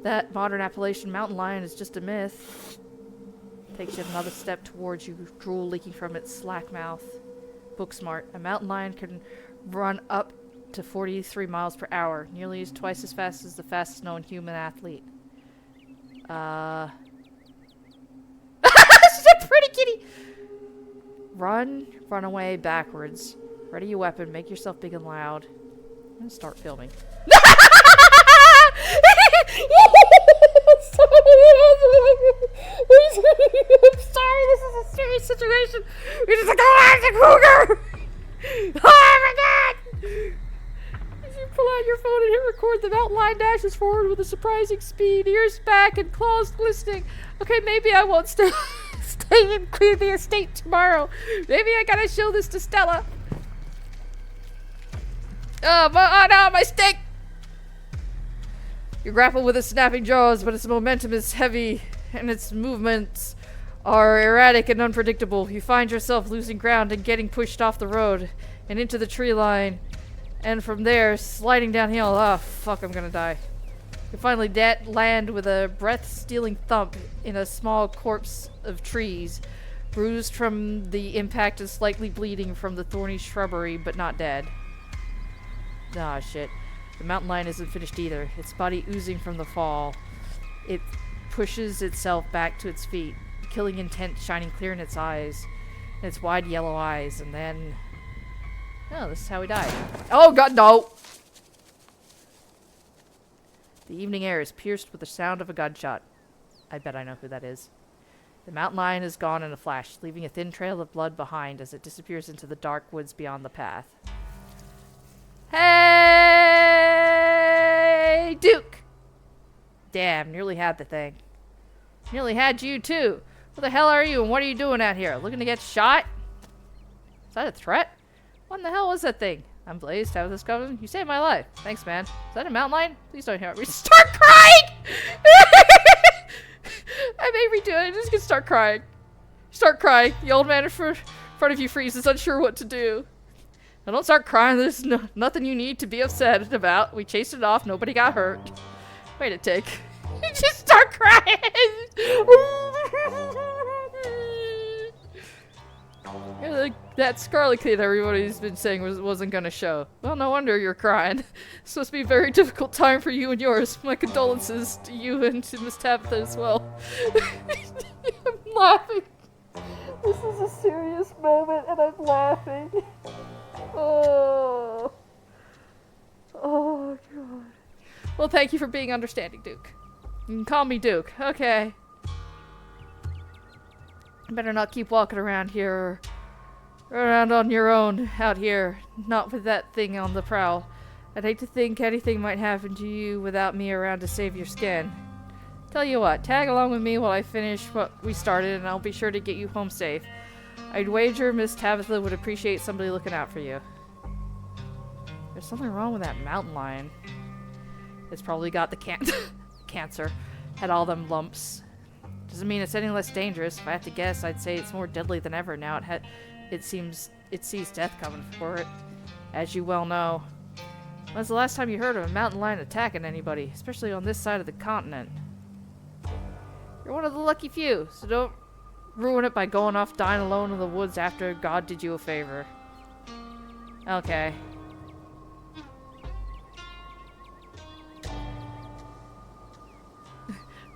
that modern Appalachian mountain lion is just a myth. Takes yet another step towards you, drool leaking from its slack mouth. Book smart. A mountain lion can run up to 43 miles per hour, nearly twice as fast as the fastest known human athlete. She's a pretty kitty! Run away backwards. Ready your weapon, make yourself big and loud. I'm gonna start filming. I'm sorry, this is a serious situation. We just like, oh, it's a cougar! Oh my god! As you pull out your phone and hit record, the mountain lion dashes forward with a surprising speed, ears back and claws glistening. Okay, maybe I won't stay and clear the estate tomorrow. Maybe I gotta show this to Stella. Oh no, my stick! You grapple with its snapping jaws, but its momentum is heavy, and its movements are erratic and unpredictable. You find yourself losing ground and getting pushed off the road and into the tree line, and from there, sliding downhill. Oh, fuck, I'm gonna die. You finally land with a breath-stealing thump in a small corpse of trees, bruised from the impact and slightly bleeding from the thorny shrubbery, but not dead. Ah, shit. The mountain lion isn't finished either. Its body oozing from the fall. It pushes itself back to its feet, killing intent shining clear in its eyes, in its wide yellow eyes, and then... Oh, this is how he died. Oh god, no! The evening air is pierced with the sound of a gunshot. I bet I know who that is. The mountain lion is gone in a flash, leaving a thin trail of blood behind as it disappears into the dark woods beyond the path. Hey, Duke! Damn, nearly had the thing. Nearly had you, too. Who the hell are you, and what are you doing out here? Looking to get shot? Is that a threat? What in the hell was that thing? I'm Blaze. How is this coming? You saved my life. Thanks, man. Is that a mountain lion? Please don't hear me. Start crying! I may redo it. I'm just gonna start crying. Start crying. The old man in front of you freezes, unsure what to do. Now don't start crying. There's nothing you need to be upset about. We chased it off. Nobody got hurt. Wait a tick. You just start crying! That scarlet kid everybody's been saying wasn't gonna show. Well, no wonder you're crying. It's supposed to be a very difficult time for you and yours. My condolences to you and to Miss Tabitha as well. I'm laughing. This is a serious moment and I'm laughing. Oh. Oh, God. Well, thank you for being understanding, Duke. You can call me Duke. Okay. Better not keep walking around here. Around on your own out here. Not with that thing on the prowl. I'd hate to think anything might happen to you without me around to save your skin. Tell you what, tag along with me while I finish what we started and I'll be sure to get you home safe. I'd wager Miss Tabitha would appreciate somebody looking out for you. There's something wrong with that mountain lion. It's probably got the cancer. Had all them lumps. Doesn't mean it's any less dangerous. If I had to guess, I'd say it's more deadly than ever now. It seems it sees death coming for it. As you well know. When's the last time you heard of a mountain lion attacking anybody? Especially on this side of the continent. You're one of the lucky few, so don't ruin it by going off dying alone in the woods after God did you a favor. Okay.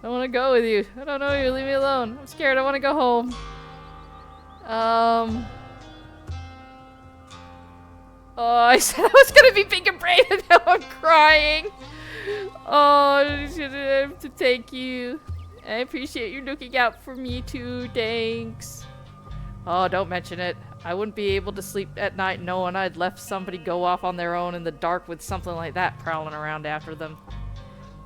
I want to go with you. I don't know you. Leave me alone. I'm scared. I want to go home. Oh, I said I was going to be big and brave and now I'm crying. Oh, thank you. I appreciate you looking out for me too. Thanks. Oh, don't mention it. I wouldn't be able to sleep at night knowing I'd left somebody go off on their own in the dark with something like that prowling around after them.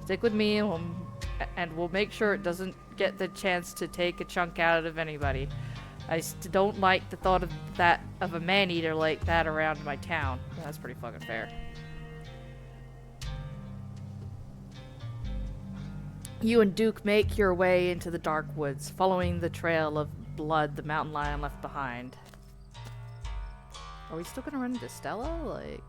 Stick with me and we'll make sure it doesn't get the chance to take a chunk out of anybody. I don't like the thought of a man-eater like that around my town. That's pretty fucking fair. You and Duke make your way into the dark woods, following the trail of blood the mountain lion left behind. Are we still gonna run into Stella? Like...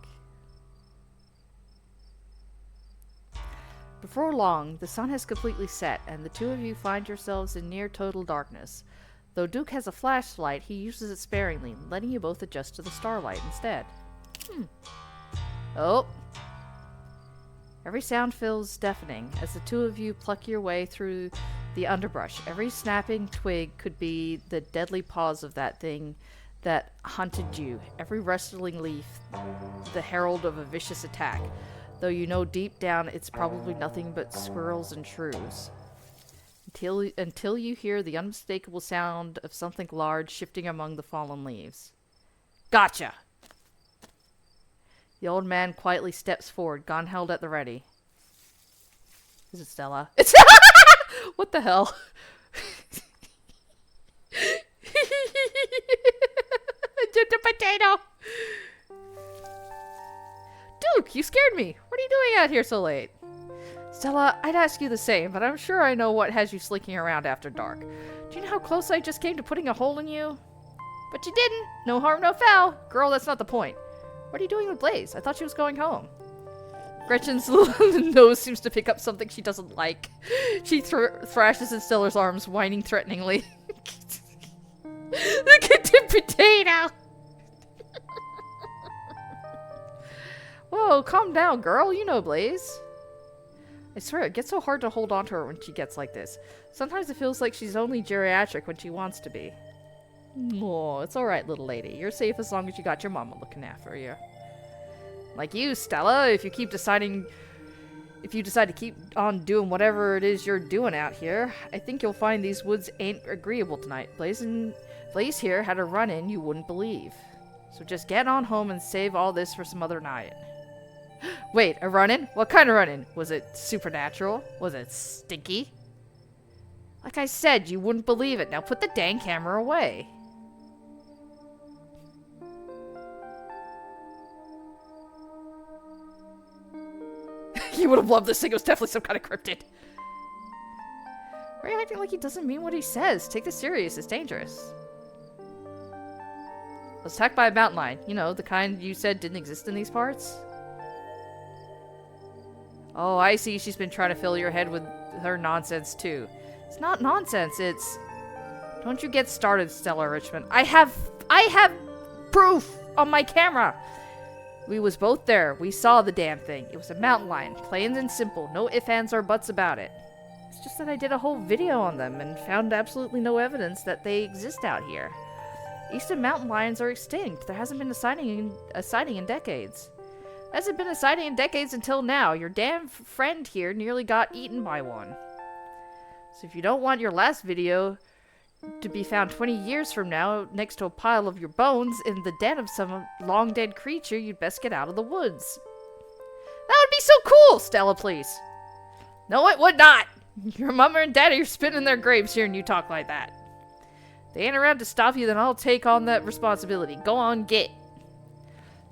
Before long, the sun has completely set, and the two of you find yourselves in near total darkness. Though Duke has a flashlight, he uses it sparingly, letting you both adjust to the starlight instead. Oh. Every sound feels deafening as the two of you pluck your way through the underbrush. Every snapping twig could be the deadly paws of that thing that hunted you. Every rustling leaf, the herald of a vicious attack. Though you know deep down it's probably nothing but squirrels and shrews. Until you hear the unmistakable sound of something large shifting among the fallen leaves. Gotcha! The old man quietly steps forward, gun held at the ready. Is it Stella? It's what the hell? The potato! Duke, you scared me! What are you doing out here so late? Stella, I'd ask you the same, but I'm sure I know what has you slinking around after dark. Do you know how close I just came to putting a hole in you? But you didn't! No harm, no foul! Girl, that's not the point. What are you doing with Blaze? I thought she was going home. Gretchen's nose seems to pick up something she doesn't like. She thrashes in Stella's arms, whining threateningly. Look at the potato! Whoa, calm down, girl. You know Blaze. I swear, it gets so hard to hold on to her when she gets like this. Sometimes it feels like she's only geriatric when she wants to be. Oh, it's alright, little lady. You're safe as long as you got your mama looking after you. Like you, Stella, if you decide to keep on doing whatever it is you're doing out here, I think you'll find these woods ain't agreeable tonight. Blaze here had a run-in you wouldn't believe. So just get on home and save all this for some other night. Wait, a run-in? What kind of run-in? Was it supernatural? Was it stinky? Like I said, you wouldn't believe it. Now put the dang camera away. You would have loved this thing. It was definitely some kind of cryptid. Why are you acting like he doesn't mean what he says? Take this serious. It's dangerous. I was attacked by a mountain lion. You know, the kind you said didn't exist in these parts. Oh, I see. She's been trying to fill your head with her nonsense, too. It's not nonsense. It's... Don't you get started, Stella Richmond. I have proof on my camera. We was both there. We saw the damn thing. It was a mountain lion. Plain and simple. No ifs, ands, or buts about it. It's just that I did a whole video on them and found absolutely no evidence that they exist out here. Eastern mountain lions are extinct. There hasn't been a sighting in decades. Hasn't been a sighting in decades until now. Your damn friend here nearly got eaten by one. So if you don't want your last video to be found 20 years from now next to a pile of your bones in the den of some long-dead creature, you'd best get out of the woods. That would be so cool, Stella, please. No, it would not. Your mama and daddy are spinning their graves hearing you talk like that. They ain't around to stop you, then I'll take on that responsibility. Go on, get.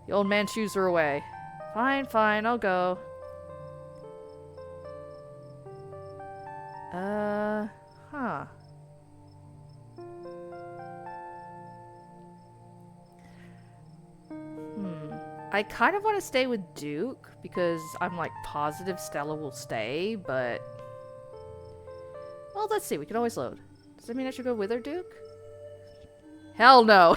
The old man shoos her away. Fine, fine, I'll go. Huh. I kind of want to stay with Duke, because I'm, like, positive Stella will stay, but... Well, let's see, we can always load. Does that mean I should go with her, Duke? Hell no!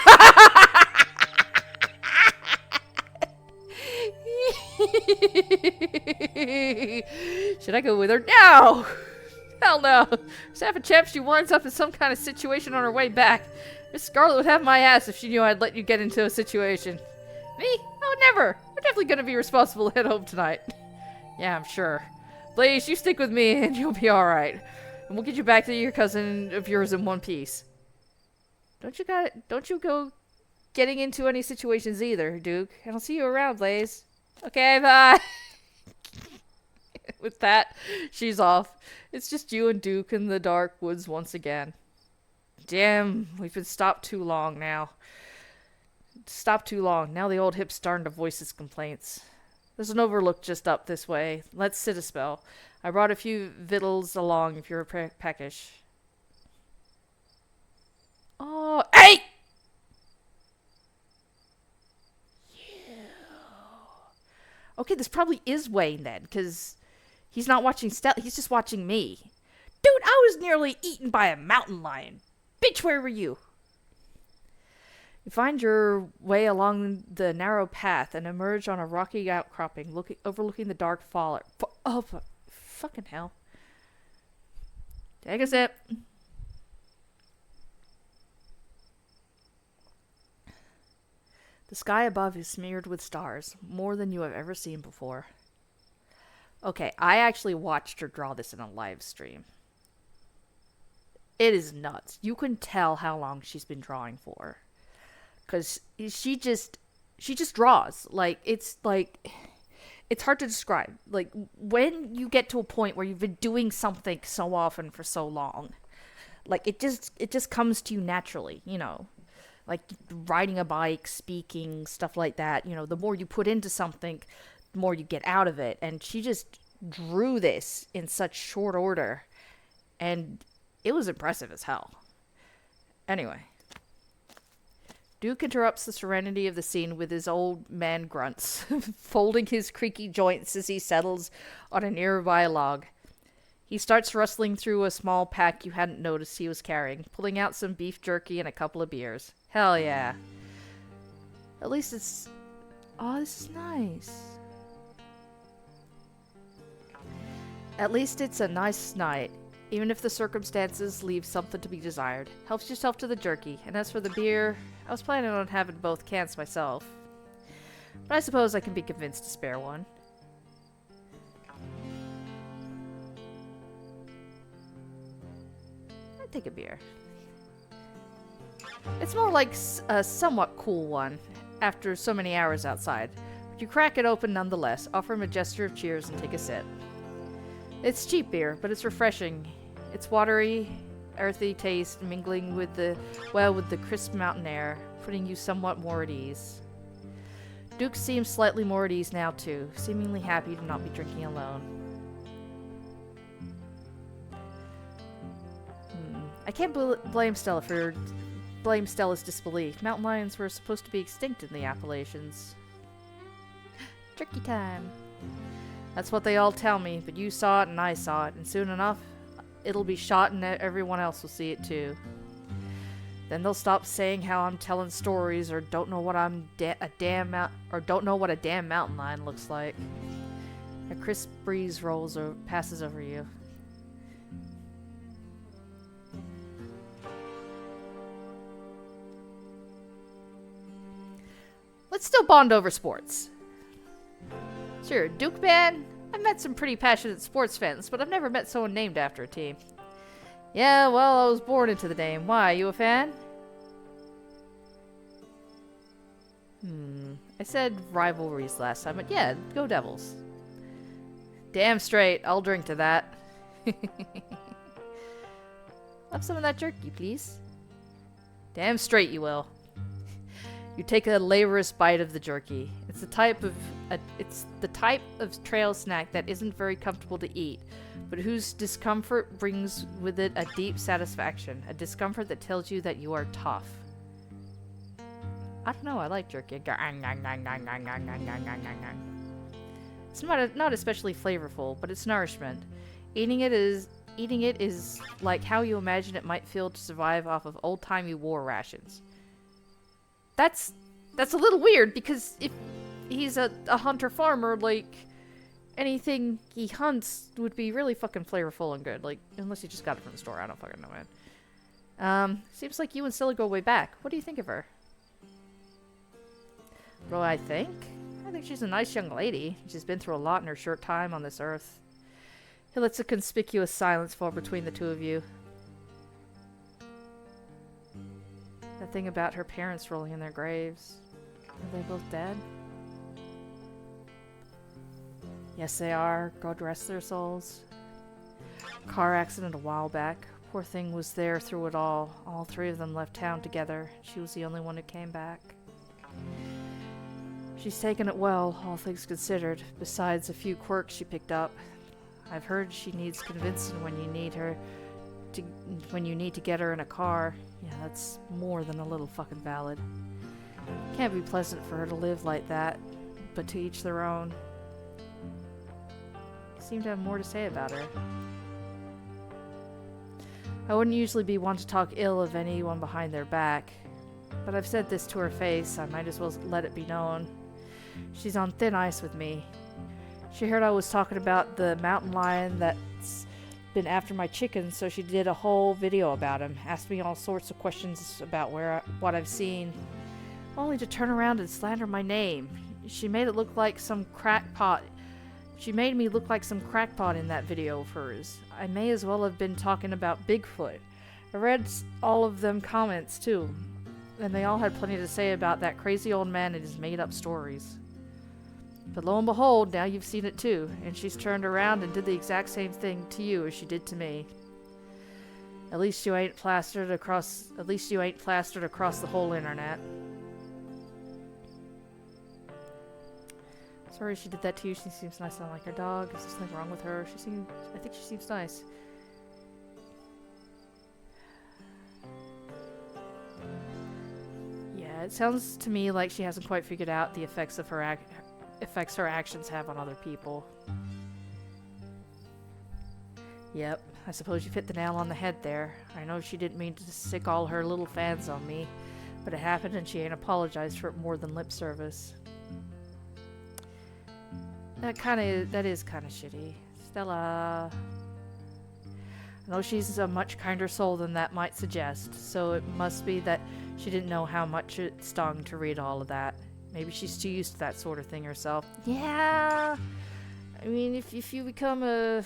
Should I go with her? No! Hell no! There's half a chance she winds up in some kind of situation on her way back. Miss Scarlet would have my ass if she knew I'd let you get into a situation. Me? Oh, never! We're definitely gonna be responsible to head home tonight. Yeah, I'm sure. Blaze, you stick with me and you'll be alright. And we'll get you back to your cousin of yours in one piece. Don't you go getting into any situations either, Duke. And I'll see you around, Blaze. Okay, bye! With that, she's off. It's just you and Duke in the dark woods once again. Damn, we've been stopped too long now. Stopped too long. Now the old hip's starting to voice his complaints. There's an overlook just up this way. Let's sit a spell. I brought a few victuals along if you're peckish. Oh, hey! Okay, this probably is Wayne then, because he's not watching Stella, he's just watching me. Dude, I was nearly eaten by a mountain lion. Bitch, where were you? You find your way along the narrow path and emerge on a rocky outcropping overlooking the dark fall. Oh, fucking hell. Take a sip. The sky above is smeared with stars, more than you have ever seen before. Okay, I actually watched her draw this in a live stream. It is nuts. You can tell how long she's been drawing for. Because she just draws. It's hard to describe. Like, when you get to a point where you've been doing something so often for so long, like, it just comes to you naturally, you know. Like, riding a bike, speaking, stuff like that. You know, the more you put into something, the more you get out of it. And she just drew this in such short order. And it was impressive as hell. Anyway. Duke interrupts the serenity of the scene with his old man grunts, folding his creaky joints as he settles on a nearby log. He starts rustling through a small pack you hadn't noticed he was carrying, pulling out some beef jerky and a couple of beers. Hell yeah. At least it's... Oh, this is nice. At least it's a nice night, even if the circumstances leave something to be desired. Helps yourself to the jerky, and as for the beer, I was planning on having both cans myself. But I suppose I can be convinced to spare one. I'd take a beer. It's more like a somewhat cool one, after so many hours outside. But you crack it open nonetheless, offer him a gesture of cheers, and take a sip. It's cheap beer, but it's refreshing. It's watery, earthy taste mingling with the crisp mountain air, putting you somewhat more at ease. Duke seems slightly more at ease now too, seemingly happy to not be drinking alone. I can't blame Stella's disbelief. Mountain lions were supposed to be extinct in the Appalachians. Jerky time. That's what they all tell me, but you saw it and I saw it, and soon enough, it'll be shot and everyone else will see it too. Then they'll stop saying how I'm telling stories or don't know what don't know what a damn mountain lion looks like. A crisp breeze passes over you. but still bond over sports. So you're a Duke fan? I've met some pretty passionate sports fans, but I've never met someone named after a team. Yeah, well, I was born into the name. Why, you a fan? I said rivalries last time, but yeah, go Devils. Damn straight, I'll drink to that. Have some of that jerky, please. Damn straight you will. You take a laborious bite of the jerky. It's the type of trail snack that isn't very comfortable to eat, but whose discomfort brings with it a deep satisfaction, a discomfort that tells you that you are tough. I don't know, I like jerky. It's not especially flavorful, but it's nourishment. Eating it is like how you imagine it might feel to survive off of old-timey war rations. That's a little weird, because if he's a hunter-farmer, like, anything he hunts would be really fucking flavorful and good. Like, unless you just got it from the store. I don't fucking know, man. Seems like you and Scylla go way back. What do you think of her? What do I think? I think she's a nice young lady. She's been through a lot in her short time on this earth. He lets a conspicuous silence fall between the two of you. That thing about her parents rolling in their graves. Are they both dead? Yes, they are. God rest their souls. Car accident a while back. Poor thing was there through it all. All three of them left town together. She was the only one who came back. She's taken it well, all things considered, besides a few quirks she picked up. I've heard she needs convincing when you need to get her in a car. Yeah, that's more than a little fucking valid. Can't be pleasant for her to live like that, but to each their own. You seem to have more to say about her. I wouldn't usually be one to talk ill of anyone behind their back, but I've said this to her face, I might as well let it be known. She's on thin ice with me. She heard I was talking about the mountain lion that's been after my chickens, so she did a whole video about him, asked me all sorts of questions about what I've seen, only to turn around and slander my name. She made it look like some crackpot. She made me look like some crackpot in that video of hers. I may as well have been talking about Bigfoot. I read all of them comments too, and they all had plenty to say about that crazy old man and his made-up stories. But lo and behold, now you've seen it too, and she's turned around and did the exact same thing to you as she did to me. At least you ain't plastered across the whole internet. Sorry she did that to you. She seems nice, not like her dog. Is there something wrong with her? I think she seems nice. Yeah, it sounds to me like she hasn't quite figured out the effects her actions have on other people. Yep, I suppose you've hit the nail on the head there. I know she didn't mean to sick all her little fans on me, but it happened and she ain't apologized for it more than lip service. That is kinda shitty. Stella... I know she's a much kinder soul than that might suggest, so it must be that she didn't know how much it stung to read all of that. Maybe she's too used to that sort of thing herself. Yeah! I mean, if you become a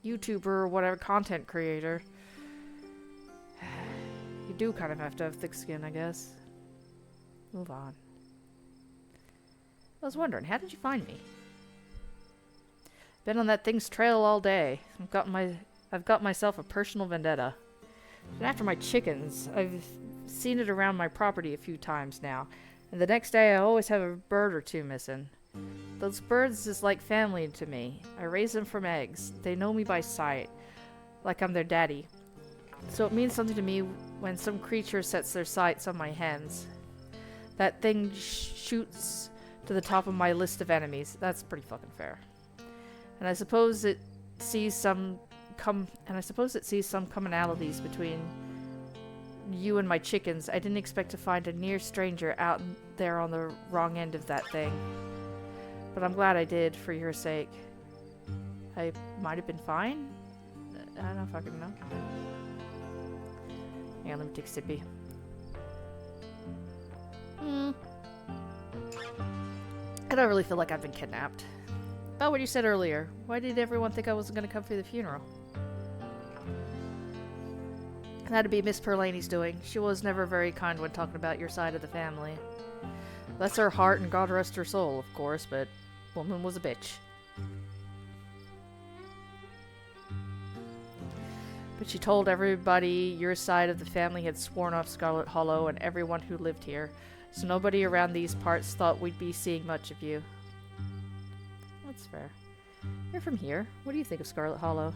YouTuber or whatever, content creator, you do kind of have to have thick skin, I guess. Move on. I was wondering, how did you find me? Been on that thing's trail all day. I've got myself a personal vendetta. And after my chickens, I've seen it around my property a few times now. And the next day I always have a bird or two missing. Those birds is like family to me. I raise them from eggs. They know me by sight, like I'm their daddy. So it means something to me when some creature sets their sights on my hens. That thing shoots to the top of my list of enemies. That's pretty fucking fair. And I suppose it sees some commonalities between you and my chickens. I didn't expect to find a near stranger out there on the wrong end of that thing. But I'm glad I did, for your sake. I might have been fine? I don't fucking know. Hang on, let me take a sippy. I don't really feel like I've been kidnapped. About what you said earlier, why did everyone think I wasn't going to come for the funeral? That'd be Miss Perlaney's doing. She was never very kind when talking about your side of the family. Bless her heart and God rest her soul, of course, but woman was a bitch. But she told everybody your side of the family had sworn off Scarlet Hollow and everyone who lived here, so nobody around these parts thought we'd be seeing much of you. That's fair. You're from here. What do you think of Scarlet Hollow?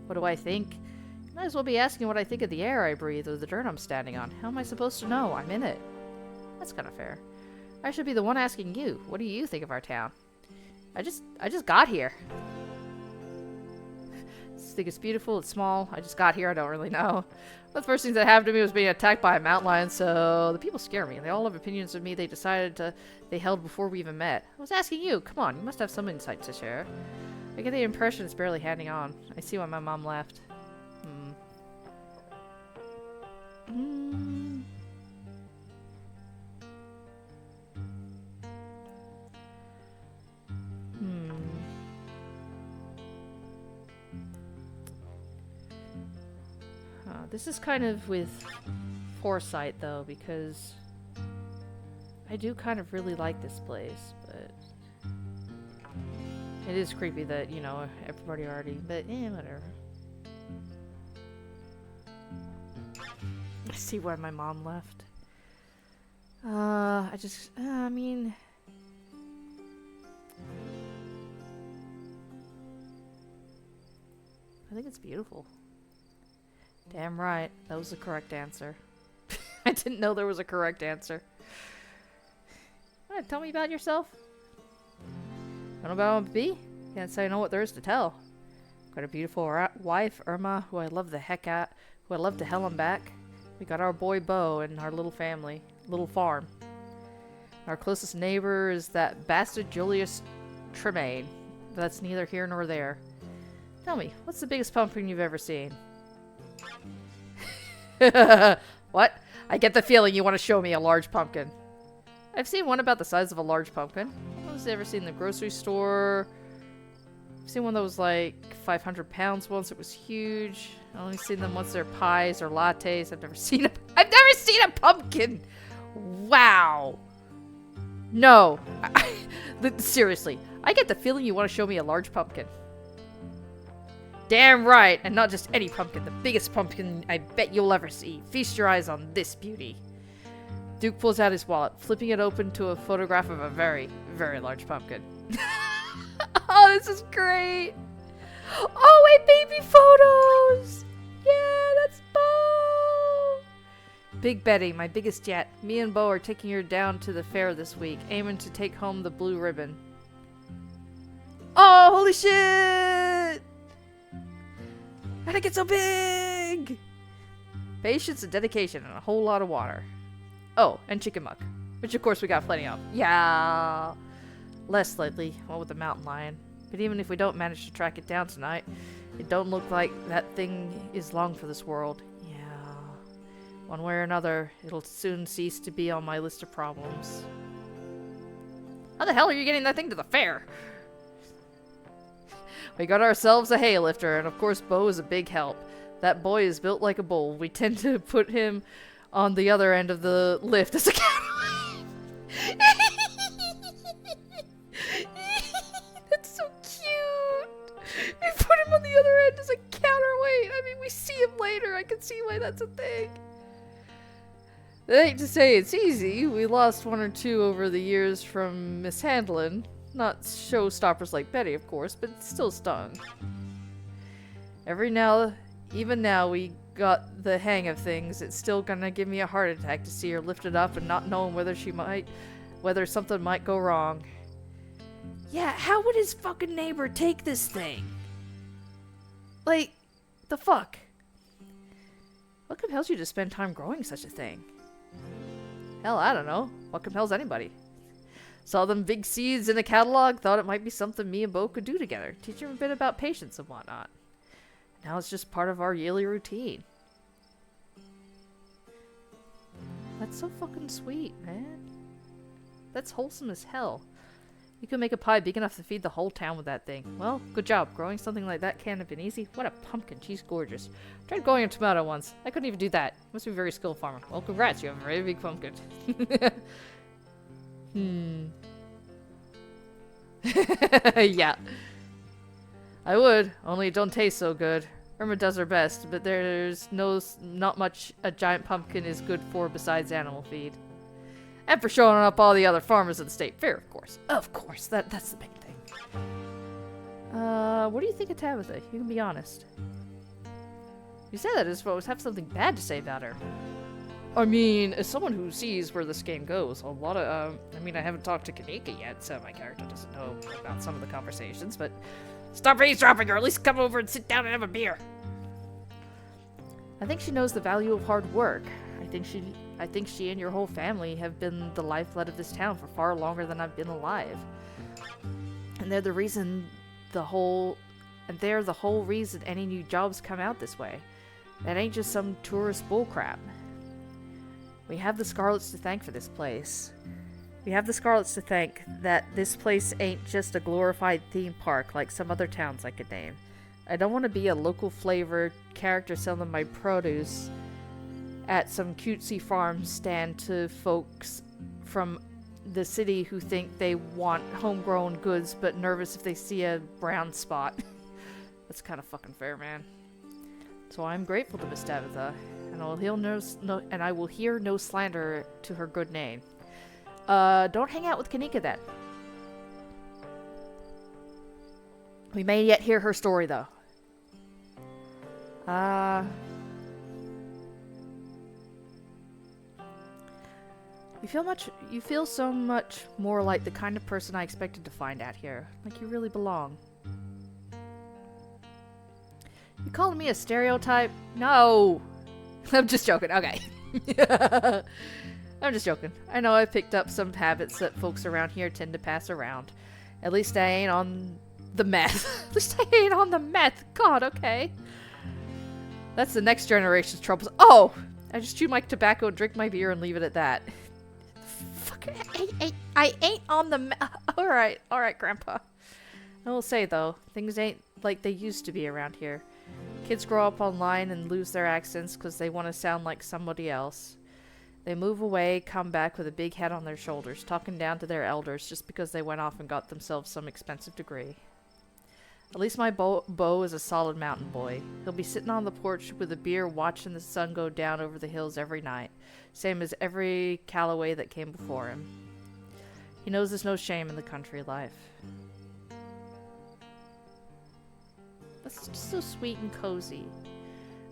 What do I think? You might as well be asking what I think of the air I breathe or the dirt I'm standing on. How am I supposed to know? I'm in it. That's kind of fair. I should be the one asking you. What do you think of our town? I just got here. I think it's beautiful. It's small. I just got here. I don't really know. One of the first things that happened to me was being attacked by a mountain lion, so the people scare me. They all have opinions of me they held before we even met. I was asking you. Come on, you must have some insight to share. I get the impression it's barely handing on. I see why my mom left. This is kind of with foresight, though, because I do kind of really like this place, but it is creepy that, you know, everybody already, but whatever. I see why my mom left. I mean... I think it's beautiful. Damn right. That was the correct answer. I didn't know there was a correct answer. Tell me about yourself. I don't know about MB. Can't say I know what there is to tell. Got a beautiful wife, Irma, who I love the heck at, who I love to hell and back. We got our boy Bo and our little family, little farm. Our closest neighbor is that bastard Julius Tremaine. But that's neither here nor there. Tell me, what's the biggest pumpkin you've ever seen? What? I get the feeling you want to show me a large pumpkin. I've seen one about the size of a large pumpkin. I was ever seen in the grocery store. I've seen one that was like 500 pounds once. It was huge. I've only seen them once they're pies or lattes. I've never seen a pumpkin. Wow. No. Seriously. I get the feeling you want to show me a large pumpkin. Damn right, and not just any pumpkin, the biggest pumpkin I bet you'll ever see. Feast your eyes on this beauty. Duke pulls out his wallet, flipping it open to a photograph of a very, very large pumpkin. Oh, this is great! Oh, wait, baby photos! Yeah, that's Bo! Big Betty, my biggest yet. Me and Bo are taking her down to the fair this week, aiming to take home the blue ribbon. Oh, holy shit! How'd it get so big? Patience and dedication and a whole lot of water. Oh, and chicken muck. Which of course we got plenty of. Yeah. Less lately, well, with the mountain lion. But even if we don't manage to track it down tonight, it don't look like that thing is long for this world. Yeah. One way or another, it'll soon cease to be on my list of problems. How the hell are you getting that thing to the fair? We got ourselves a hay lifter, and of course Bo is a big help. That boy is built like a bull. We tend to put him on the other end of the lift as a counterweight. That's so cute. We put him on the other end as a counterweight. I mean, we see him later. I can see why that's a thing. I hate to say it's easy. We lost one or two over the years from mishandling. Not showstoppers like Betty, of course, but still stung. Even now we got the hang of things, it's still gonna give me a heart attack to see her lifted up and not knowing whether something might go wrong. Yeah, how would his fucking neighbor take this thing? Like, the fuck? What compels you to spend time growing such a thing? Hell, I don't know. What compels anybody? Saw them big seeds in a catalog, thought it might be something me and Bo could do together. Teach him a bit about patience and whatnot. Now it's just part of our yearly routine. That's so fucking sweet, man. That's wholesome as hell. You could make a pie big enough to feed the whole town with that thing. Well, good job. Growing something like that can't have been easy. What a pumpkin. She's gorgeous. Tried growing a tomato once. I couldn't even do that. Must be a very skilled farmer. Well, congrats. You have a very big pumpkin. Yeah. I would, only it don't taste so good. Irma does her best, but there's not much a giant pumpkin is good for besides animal feed. And for showing up all the other farmers of the state fair, of course. Of course, that's the main thing. What do you think of Tabitha? You can be honest. You said that as if I was have something bad to say about her. I mean, as someone who sees where this game goes, a lot of, I mean, I haven't talked to Kanika yet, so my character doesn't know about some of the conversations, but stop eavesdropping, or at least come over and sit down and have a beer. I think she knows the value of hard work. I think she and your whole family have been the lifeblood of this town for far longer than I've been alive. And they're the whole reason any new jobs come out this way. That ain't just some tourist bullcrap. We have the Scarlets to thank for this place. We have the Scarlets to thank that this place ain't just a glorified theme park like some other towns I could name. I don't want to be a local flavored character selling my produce at some cutesy farm stand to folks from the city who think they want homegrown goods but nervous if they see a brown spot. That's kind of fucking fair, man. So I'm grateful to Miss Tabitha, and I will hear no slander to her good name. Don't hang out with Kanika then. We may yet hear her story, though. You feel so much more like the kind of person I expected to find out here. Like you really belong. You calling me a stereotype? No! I'm just joking. Okay. I'm just joking. I know I've picked up some habits that folks around here tend to pass around. At least I ain't on the meth. At least I ain't on the meth. God, okay. That's the next generation's troubles. Oh! I just chew my tobacco, drink my beer, and leave it at that. Fuck, I ain't on the meth. Alright, Grandpa. I will say, though, things ain't like they used to be around here. Kids grow up online and lose their accents because they want to sound like somebody else. They move away, come back with a big head on their shoulders, talking down to their elders just because they went off and got themselves some expensive degree. At least my Beau is a solid mountain boy. He'll be sitting on the porch with a beer watching the sun go down over the hills every night, same as every Callaway that came before him. He knows there's no shame in the country life. That's just so sweet and cozy.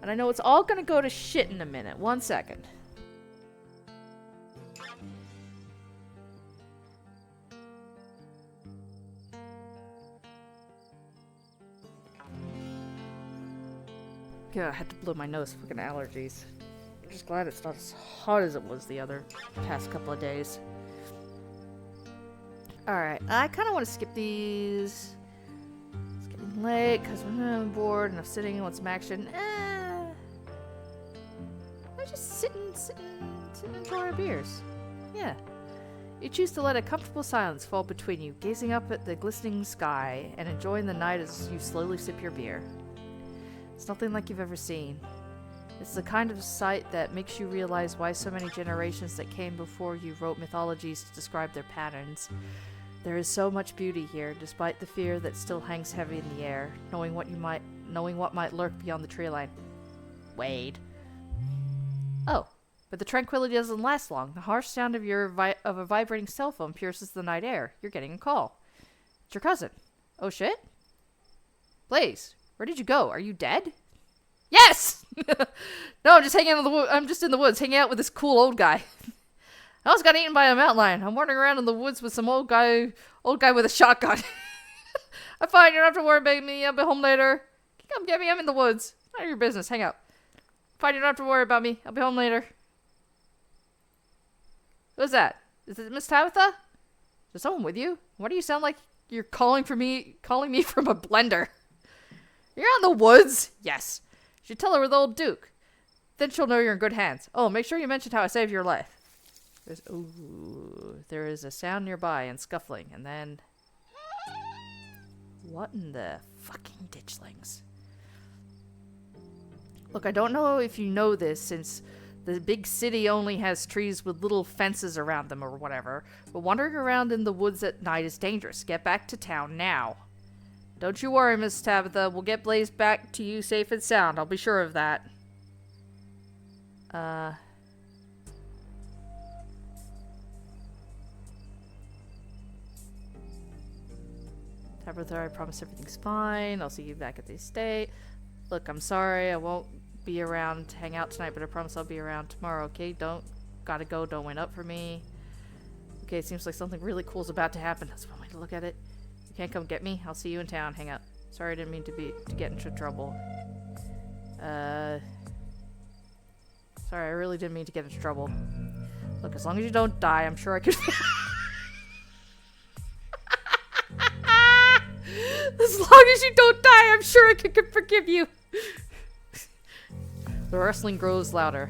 And I know it's all gonna go to shit in a minute. 1 second. Yeah, I had to blow my nose. Fucking allergies. I'm just glad it's not as hot as it was the past couple of days. Alright, I kind of want to skip these. It's getting late because I'm bored and I'm sitting and want some action. I just sit and enjoy our beers. Yeah. You choose to let a comfortable silence fall between you, gazing up at the glistening sky and enjoying the night as you slowly sip your beer. It's nothing like you've ever seen. It's the kind of sight that makes you realize why so many generations that came before you wrote mythologies to describe their patterns. There is so much beauty here, despite the fear that still hangs heavy in the air, knowing what might lurk beyond the tree line. Wade. Oh, but the tranquility doesn't last long. The harsh sound of a vibrating cell phone pierces the night air. You're getting a call. It's your cousin. Oh shit? Blaze. Where did you go? Are you dead? Yes! No, I'm just hanging out in the woods. I'm just in the woods, hanging out with this cool old guy. I almost got eaten by a mountain lion. I'm wandering around in the woods with some old guy with a shotgun. I'm fine. You don't have to worry about me. I'll be home later. Come get me. I'm in the woods. None of your business. Hang out. Fine. You don't have to worry about me. I'll be home later. Who's that? Is it Miss Tabitha? Is there someone with you? Why do you sound like you're calling me from a blender? You're out in the woods? Yes. You should tell her with old Duke. Then she'll know you're in good hands. Oh, make sure you mention how I saved your life. There is a sound nearby and scuffling, and then... What in the fucking ditchlings? Look, I don't know if you know this, since the big city only has trees with little fences around them or whatever, but wandering around in the woods at night is dangerous. Get back to town now. Don't you worry, Miss Tabitha. We'll get Blaze back to you safe and sound. I'll be sure of that. Tabitha, I promise everything's fine. I'll see you back at the estate. Look, I'm sorry. I won't be around to hang out tonight, but I promise I'll be around tomorrow, okay? Gotta go. Don't wait up for me. Okay, it seems like something really cool's about to happen. That's one way to look at it. You can't come get me? I'll see you in town. Hang out. Sorry, I didn't mean to get into trouble. Sorry, I really didn't mean to get into trouble. Look, as long as you don't die, I'm sure I could... As long as you don't die, I'm sure I could forgive you. The rustling grows louder.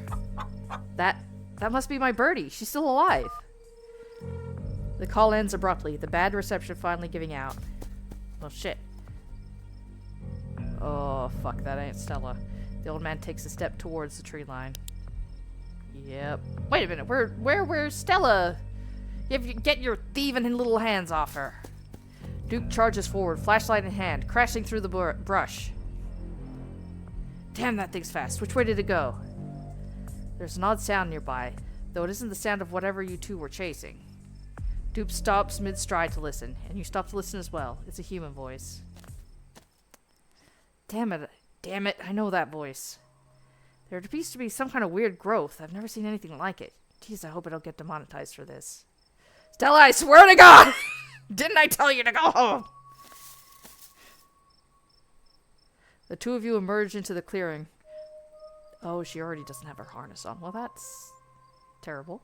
That must be my birdie. She's still alive. The call ends abruptly, the bad reception finally giving out. Oh, shit. Oh, fuck, that ain't Stella. The old man takes a step towards the tree line. Yep. Wait a minute, where's Stella? You have to get your thieving little hands off her. Duke charges forward, flashlight in hand, crashing through the brush. Damn, that thing's fast. Which way did it go? There's an odd sound nearby, though it isn't the sound of whatever you two were chasing. Duke stops mid-stride to listen, and you stop to listen as well. It's a human voice. Damn it, I know that voice. There appears to be some kind of weird growth. I've never seen anything like it. Jeez, I hope I don't get demonetized for this. Stella, I swear to God! Didn't I tell you to go home? The two of you emerge into the clearing. Oh, she already doesn't have her harness on. Well, that's terrible.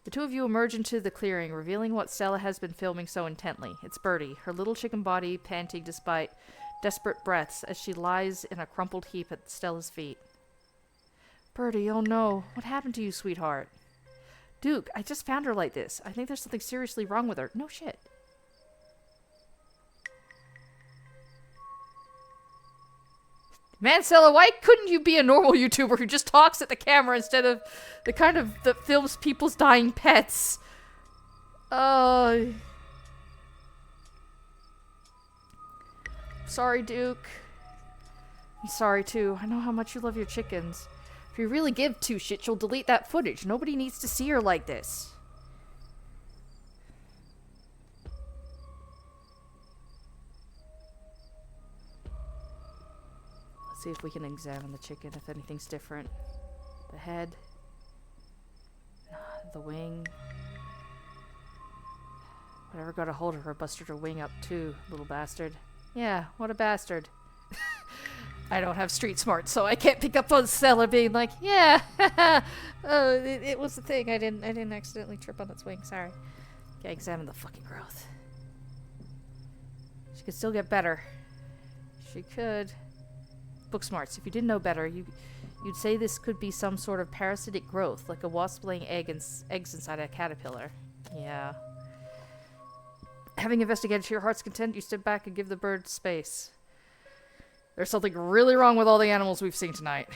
The two of you emerge into the clearing, revealing what Stella has been filming so intently. It's Birdie, her little chicken body panting despite desperate breaths as she lies in a crumpled heap at Stella's feet. Birdie, oh no. What happened to you, sweetheart? Duke, I just found her like this. I think there's something seriously wrong with her. No shit. Man, Stella, why couldn't you be a normal YouTuber who just talks at the camera instead of the kind of that films people's dying pets? Sorry, Duke. I'm sorry, too. I know how much you love your chickens. If you really give two shits, you'll delete that footage. Nobody needs to see her like this. See if we can examine the chicken, if anything's different. The head. The wing. Whatever got a hold of her busted her wing up too, little bastard. Yeah, what a bastard. I don't have street smart, so I can't pick up on Stella being like, yeah, oh, it was the thing. I didn't accidentally trip on its wing, sorry. Okay, examine the fucking growth. She could still get better. She could. Book smarts. If you didn't know better, you'd say this could be some sort of parasitic growth, like a wasp laying eggs inside a caterpillar. Yeah. Having investigated to your heart's content, you step back and give the bird space. There's something really wrong with all the animals we've seen tonight.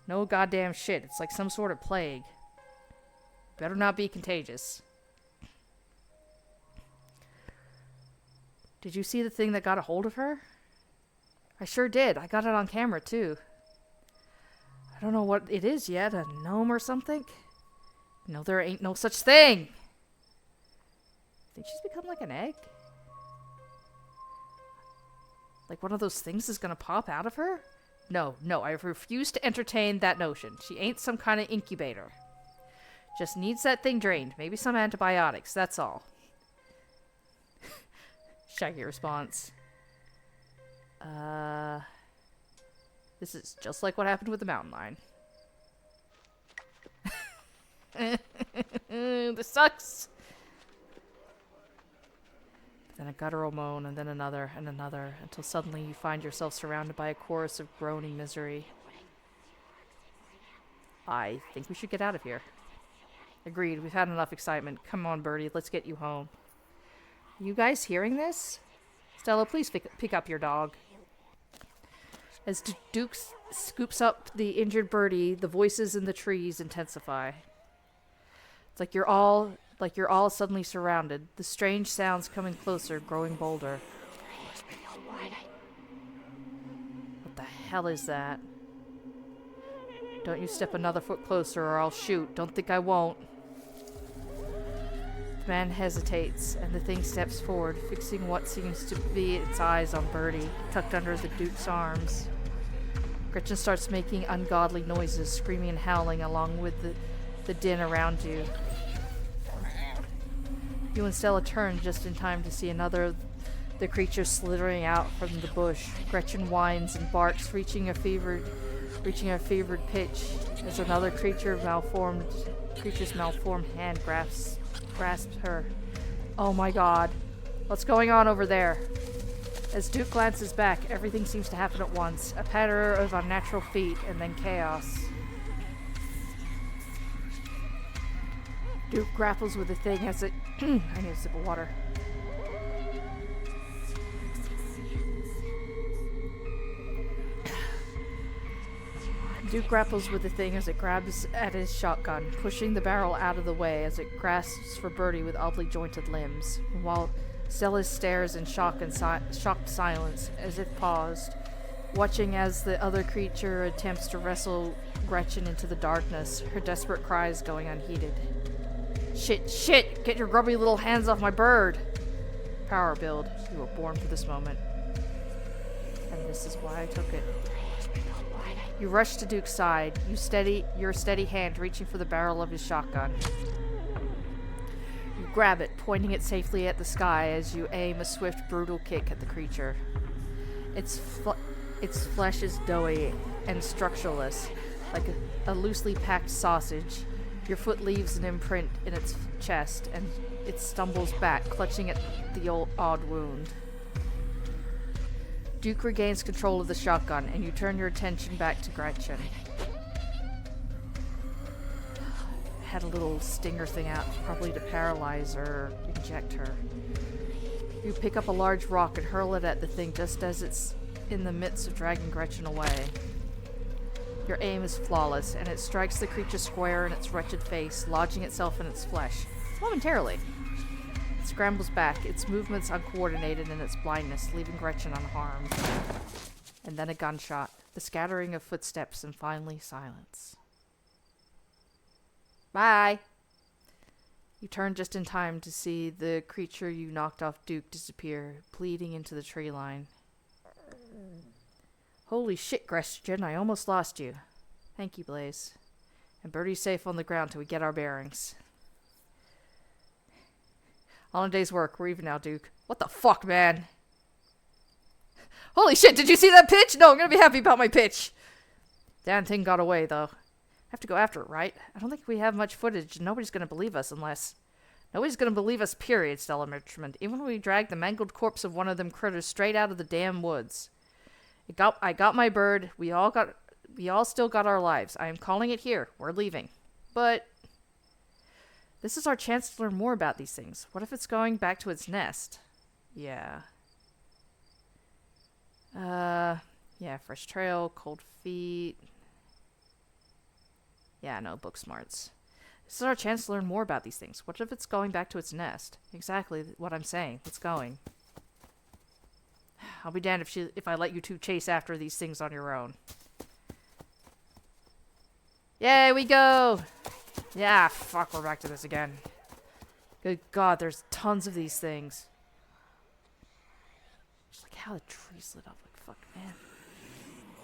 No goddamn shit. It's like some sort of plague. Better not be contagious. Did you see the thing that got a hold of her? I sure did. I got it on camera, too. I don't know what it is yet. A gnome or something? No, there ain't no such thing. Think she's become like an egg? Like one of those things is gonna pop out of her? No, I refuse to entertain that notion. She ain't some kind of incubator. Just needs that thing drained. Maybe some antibiotics, that's all. Shaggy response. This is just like what happened with the mountain lion. This sucks. Then a guttural moan, and then another, and another, until suddenly you find yourself surrounded by a chorus of groaning misery. I think we should get out of here. Agreed. We've had enough excitement. Come on, Birdie. Let's get you home. You guys hearing this? Stella, please pick up your dog. As Duke scoops up the injured Birdie, the voices in the trees intensify. It's like you're all suddenly surrounded. The strange sounds coming closer, growing bolder. What the hell is that? Don't you step another foot closer or I'll shoot. Don't think I won't. The man hesitates, and the thing steps forward, fixing what seems to be its eyes on Birdie, tucked under the Duke's arms. Gretchen starts making ungodly noises, screaming and howling along with the din around you. You and Stella turn just in time to see another of the creatures slithering out from the bush. Gretchen whines and barks, reaching a fevered pitch as another creature's malformed hand grasps her. Oh my god. What's going on over there? As Duke glances back, everything seems to happen at once. A patter of unnatural feet, and then chaos. Duke grapples with the thing as it... I need a sip of water. Duke grapples with the thing as it grabs at his shotgun, pushing the barrel out of the way as it grasps for Birdie with oddly jointed limbs, while Stella stares in shock and shocked silence, as if paused, watching as the other creature attempts to wrestle Gretchen into the darkness, her desperate cries going unheeded. Shit! Get your grubby little hands off my bird! Power build. You were born for this moment. And this is why I took it. You rush to Duke's side, your steady hand reaching for the barrel of his shotgun. You grab it, pointing it safely at the sky as you aim a swift, brutal kick at the creature. Its flesh is doughy and structureless, like a loosely packed sausage. Your foot leaves an imprint in its chest, and it stumbles back, clutching at the odd wound. Duke regains control of the shotgun, and you turn your attention back to Gretchen. Had a little stinger thing out, probably to paralyze or inject her. You pick up a large rock and hurl it at the thing just as it's in the midst of dragging Gretchen away. Your aim is flawless, and it strikes the creature square in its wretched face, lodging itself in its flesh. Momentarily. It scrambles back, its movements uncoordinated in its blindness, leaving Gretchen unharmed. And then a gunshot, the scattering of footsteps, and finally silence. Bye! You turn just in time to see the creature you knocked off Duke disappear, bleeding into the tree line. Holy shit, Gretchen, I almost lost you. Thank you, Blaze. And Birdie's safe on the ground till we get our bearings. On a day's work. We're even now, Duke. What the fuck, man? Holy shit, did you see that pitch? No, I'm gonna be happy about my pitch. Damn thing got away, though. Have to go after it, right? I don't think we have much footage, and nobody's gonna believe us unless... Nobody's gonna believe us, period, Stella Richmond. Even when we drag the mangled corpse of one of them critters straight out of the damn woods. I got my bird. We all still got our lives. I am calling it here. We're leaving. But... this is our chance to learn more about these things. What if it's going back to its nest? Yeah. Yeah, fresh trail, cold feet. Yeah, no, book smarts. This is our chance to learn more about these things. What if it's going back to its nest? Exactly what I'm saying. It's going. I'll be damned if I let you two chase after these things on your own. Yay, we go! Yeah, fuck, we're back to this again. Good God, there's tons of these things. Just like how the trees lit up, like fuck, man.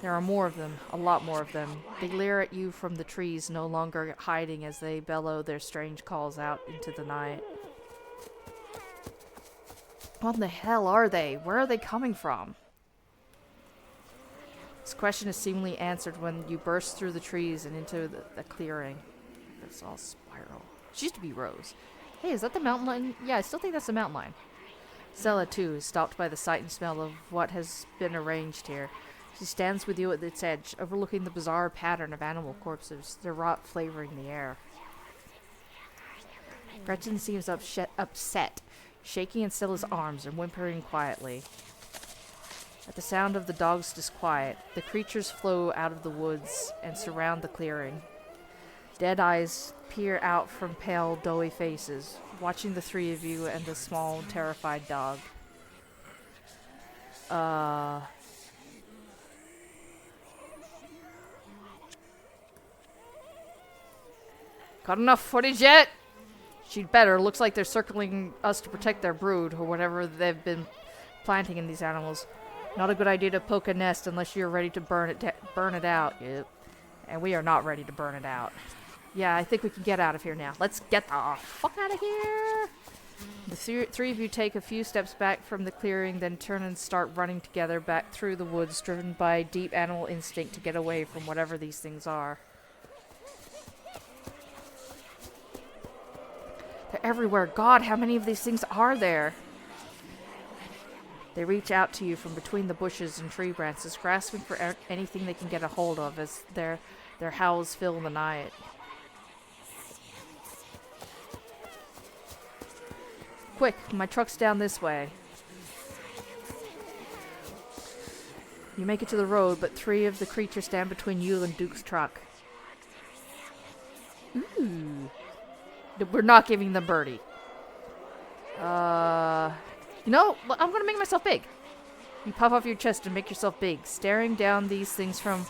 There are more of them, a lot more of them. They leer at you from the trees, no longer hiding as they bellow their strange calls out into the night. What in the hell are they? Where are they coming from? This question is seemingly answered when you burst through the trees and into the clearing. It's all spiral. She used to be Rose. Hey, is that the mountain lion? Yeah, I still think that's the mountain lion. Stella, too, is stopped by the sight and smell of what has been arranged here. She stands with you at its edge, overlooking the bizarre pattern of animal corpses, their rot flavoring the air. Gretchen seems upset, shaking in Stella's arms and whimpering quietly. At the sound of the dog's disquiet, the creatures flow out of the woods and surround the clearing. Dead eyes peer out from pale, doughy faces, watching the three of you and the small, terrified dog. Got enough footage yet? She'd better. Looks like they're circling us to protect their brood, or whatever they've been planting in these animals. Not a good idea to poke a nest unless you're ready to burn it out. Yep. And we are not ready to burn it out. Yeah, I think we can get out of here now. Let's get the fuck out of here! The three of you take a few steps back from the clearing, then turn and start running together back through the woods, driven by deep animal instinct to get away from whatever these things are. They're everywhere. God, how many of these things are there? They reach out to you from between the bushes and tree branches, grasping for anything they can get a hold of as their howls fill the night. Quick, my truck's down this way. You make it to the road, but three of the creatures stand between you and Duke's truck. Ooh. We're not giving them birdie. You know, I'm gonna make myself big. You puff off your chest and make yourself big, staring down these things from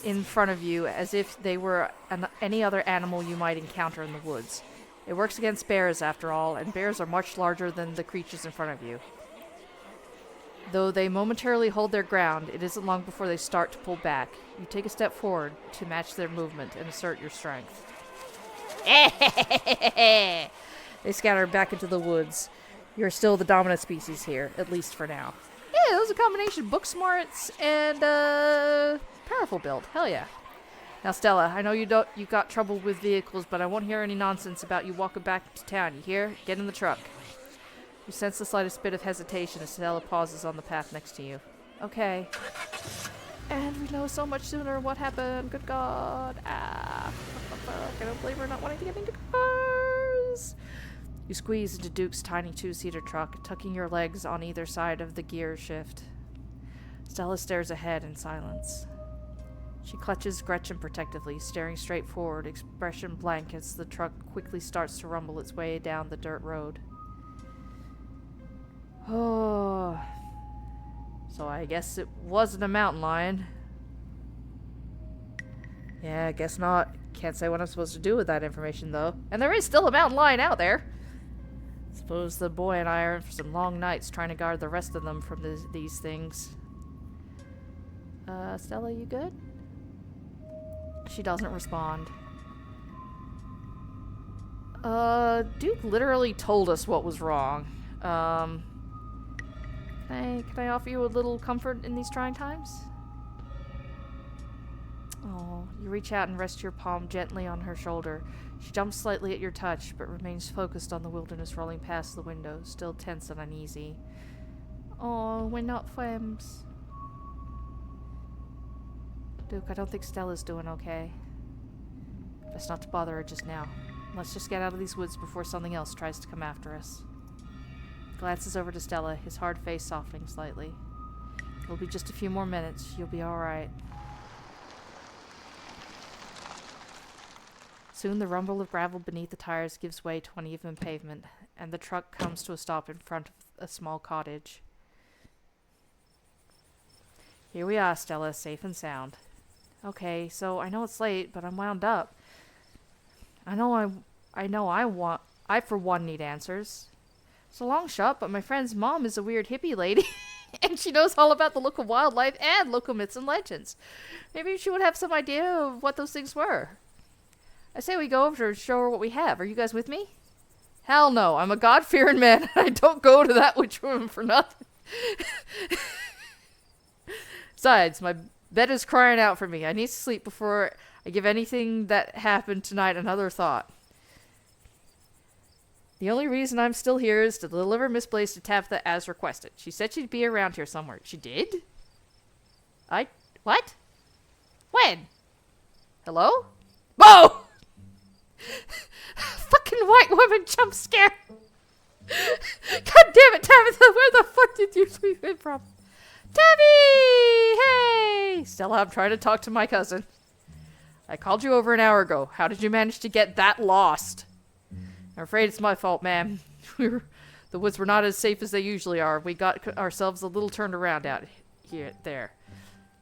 in front of you as if they were any other animal you might encounter in the woods. It works against bears, after all, and bears are much larger than the creatures in front of you. Though they momentarily hold their ground, it isn't long before they start to pull back. You take a step forward to match their movement and assert your strength. They scatter back into the woods. You're still the dominant species here, at least for now. Yeah, that was a combination of book smarts and powerful build. Hell yeah. Now, Stella, I know you got trouble with vehicles, but I won't hear any nonsense about you walking back to town. You hear? Get in the truck. You sense the slightest bit of hesitation as Stella pauses on the path next to you. Okay. And we know so much sooner what happened. Good God. Fuck. I don't blame her not wanting to get into cars. You squeeze into Duke's tiny two-seater truck, tucking your legs on either side of the gear shift. Stella stares ahead in silence. She clutches Gretchen protectively, staring straight forward, expression blank as the truck quickly starts to rumble its way down the dirt road. Oh. So I guess it wasn't a mountain lion. Yeah, I guess not. Can't say what I'm supposed to do with that information, though. And there is still a mountain lion out there. Suppose the boy and I are in for some long nights trying to guard the rest of them from these things. Stella, you good? She doesn't respond. Duke literally told us what was wrong. Can I offer you a little comfort in these trying times? Oh, you reach out and rest your palm gently on her shoulder. She jumps slightly at your touch, but remains focused on the wilderness rolling past the window, still tense and uneasy. Oh, we're not friends. Duke, I don't think Stella's doing okay. Best not to bother her just now. Let's just get out of these woods before something else tries to come after us. Glances over to Stella, his hard face softening slightly. It'll be just a few more minutes. You'll be alright. Soon the rumble of gravel beneath the tires gives way to uneven pavement, and the truck comes to a stop in front of a small cottage. Here we are, Stella, safe and sound. Okay, so I know it's late, but I'm wound up. I for one need answers. It's a long shot, but my friend's mom is a weird hippie lady, and she knows all about the local wildlife and local myths and legends. Maybe she would have some idea of what those things were. I say we go over to her and show her what we have. Are you guys with me? Hell no, I'm a God-fearing man, and I don't go to that witch woman for nothing. Besides, my bed is crying out for me. I need to sleep before I give anything that happened tonight another thought. The only reason I'm still here is to deliver Miss Blaze to Tabitha as requested. She said she'd be around here somewhere. She did? What? When? Hello? Whoa! Fuck! fucking white woman jump scare. God damn it, Tabitha, where the fuck did you sweep in from? Tabby! Hey! Stella, I'm trying to talk to my cousin. I called you over an hour ago. How did you manage to get that lost? I'm afraid it's my fault, ma'am. The woods were not as safe as they usually are. We got ourselves a little turned around out there.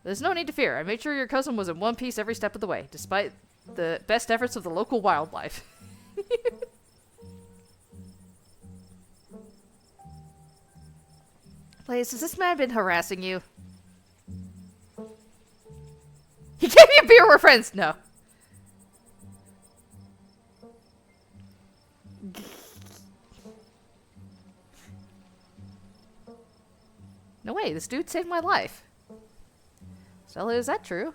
There's no need to fear. I made sure your cousin was in one piece every step of the way, despite the best efforts of the local wildlife. Blaze, has this man been harassing you? He gave me a beer, we're friends! No. No way, this dude saved my life. Stella, is that true?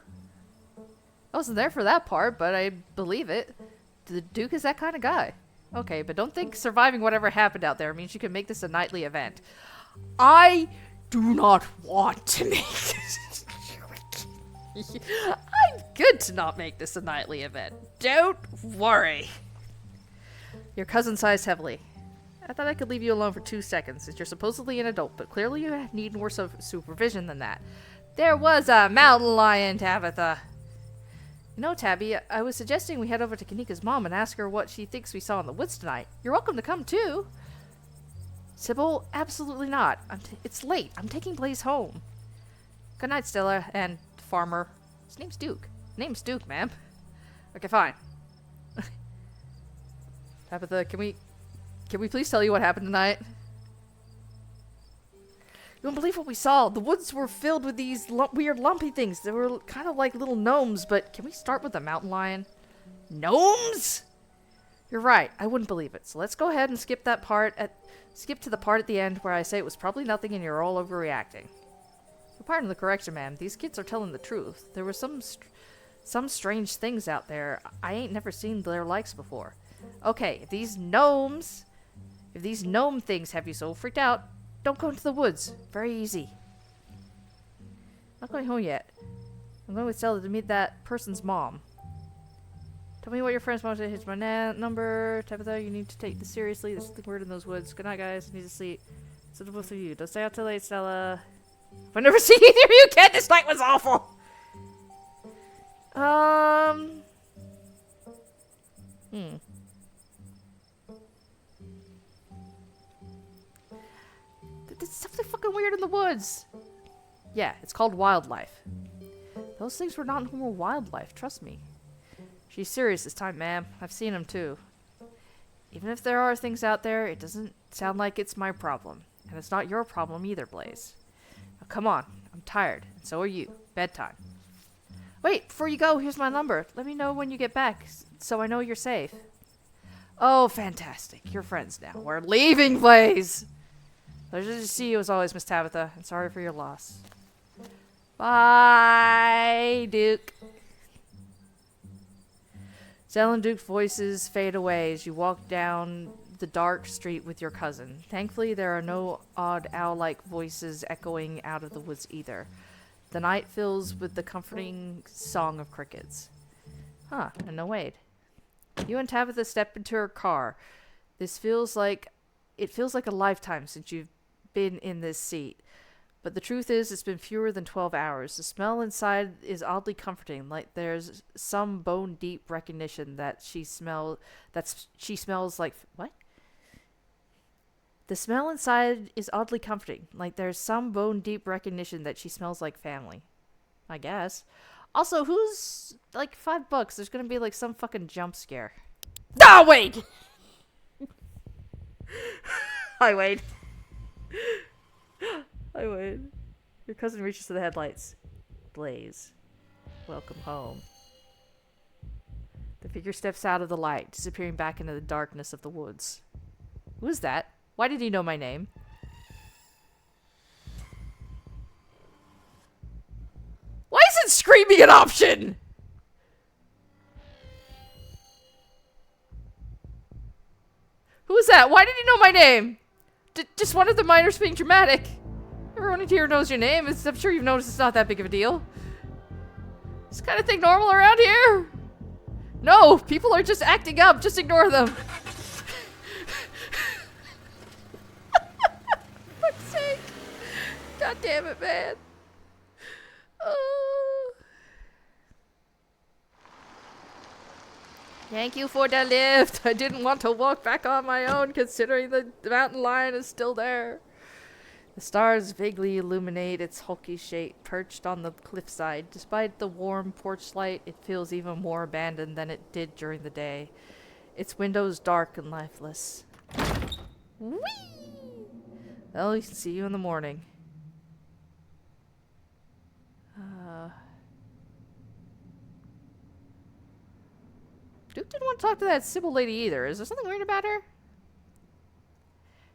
I wasn't there for that part, but I believe it. The Duke is that kind of guy. Okay, but don't think surviving whatever happened out there means you can make this a nightly event. I do not want to make this. I'm good to not make this a nightly event. Don't worry. Your cousin sighs heavily. I thought I could leave you alone for 2 seconds, since you're supposedly an adult, but clearly you need more supervision than that. There was a mountain lion, Tabitha. You know, Tabby, I was suggesting we head over to Kanika's mom and ask her what she thinks we saw in the woods tonight. You're welcome to come, too. Sybil, absolutely not. It's late. I'm taking Blaze home. Good night, Stella and Farmer. His name's Duke. Name's Duke, ma'am. Okay, fine. Tabitha, can we please tell you what happened tonight? You won't believe what we saw. The woods were filled with these weird lumpy things. They were kind of like little gnomes, but can we start with the mountain lion? Gnomes? You're right. I wouldn't believe it. So let's go ahead and skip to the part at the end where I say it was probably nothing and you're all overreacting. Pardon the correction, ma'am. These kids are telling the truth. There were some strange things out there. I ain't never seen their likes before. Okay, if these gnome things have you so freaked out, don't go into the woods. Very easy. Not going home yet. I'm going with Stella to meet that person's mom. Tell me what your friend's mom said. Here's my number. Tabitha, you need to take this seriously. There's something weird in those woods. Good night, guys. I need to sleep. So to both of you. Don't stay out too late, Stella. I've never seen either of you again. This night was awful. There's something fucking weird in the woods. Yeah, it's called wildlife. Those things were not normal wildlife, trust me. She's serious this time, ma'am. I've seen them too. Even if there are things out there, it doesn't sound like it's my problem. And it's not your problem either, Blaze. Now come on, I'm tired, and so are you. Bedtime. Wait, before you go, here's my number. Let me know when you get back, so I know you're safe. Oh, fantastic. You're friends now. We're leaving, Blaze! Pleasure to see you as always, Miss Tabitha, and sorry for your loss. Bye, Duke. Zell and Duke's voices fade away as you walk down the dark street with your cousin. Thankfully, there are no odd owl-like voices echoing out of the woods either. The night fills with the comforting song of crickets. Huh, and no Wade. You and Tabitha step into her car. It feels like a lifetime since you've been in this seat. But the truth is, it's been fewer than 12 hours. The smell inside is oddly comforting, like there's some bone-deep recognition that she smells like... What? The smell inside is oddly comforting, like there's some bone-deep recognition that she smells like family. I guess. Also, who's... like, $5? There's gonna be, like, some fucking jump scare. Ah, Wade! Hi, Wade. Hi, Wade. Your cousin reaches for the headlights. Blaze. Welcome home. The figure steps out of the light, disappearing back into the darkness of the woods. Who is that? Why did he know my name? Why isn't screaming an option? Who is that? Why did he know my name? Just one of the minors being dramatic. Everyone in here knows your name. I'm sure you've noticed it's not that big of a deal. Is this kind of thing normal around here? No, people are just acting up. Just ignore them. God damn it, man. Oh. Thank you for the lift. I didn't want to walk back on my own considering the mountain lion is still there. The stars vaguely illuminate its hulky shape perched on the cliffside. Despite the warm porch light, it feels even more abandoned than it did during the day. Its windows dark and lifeless. Whee! Well, see you in the morning. Duke didn't want to talk to that Sybil lady either. Is there something weird about her?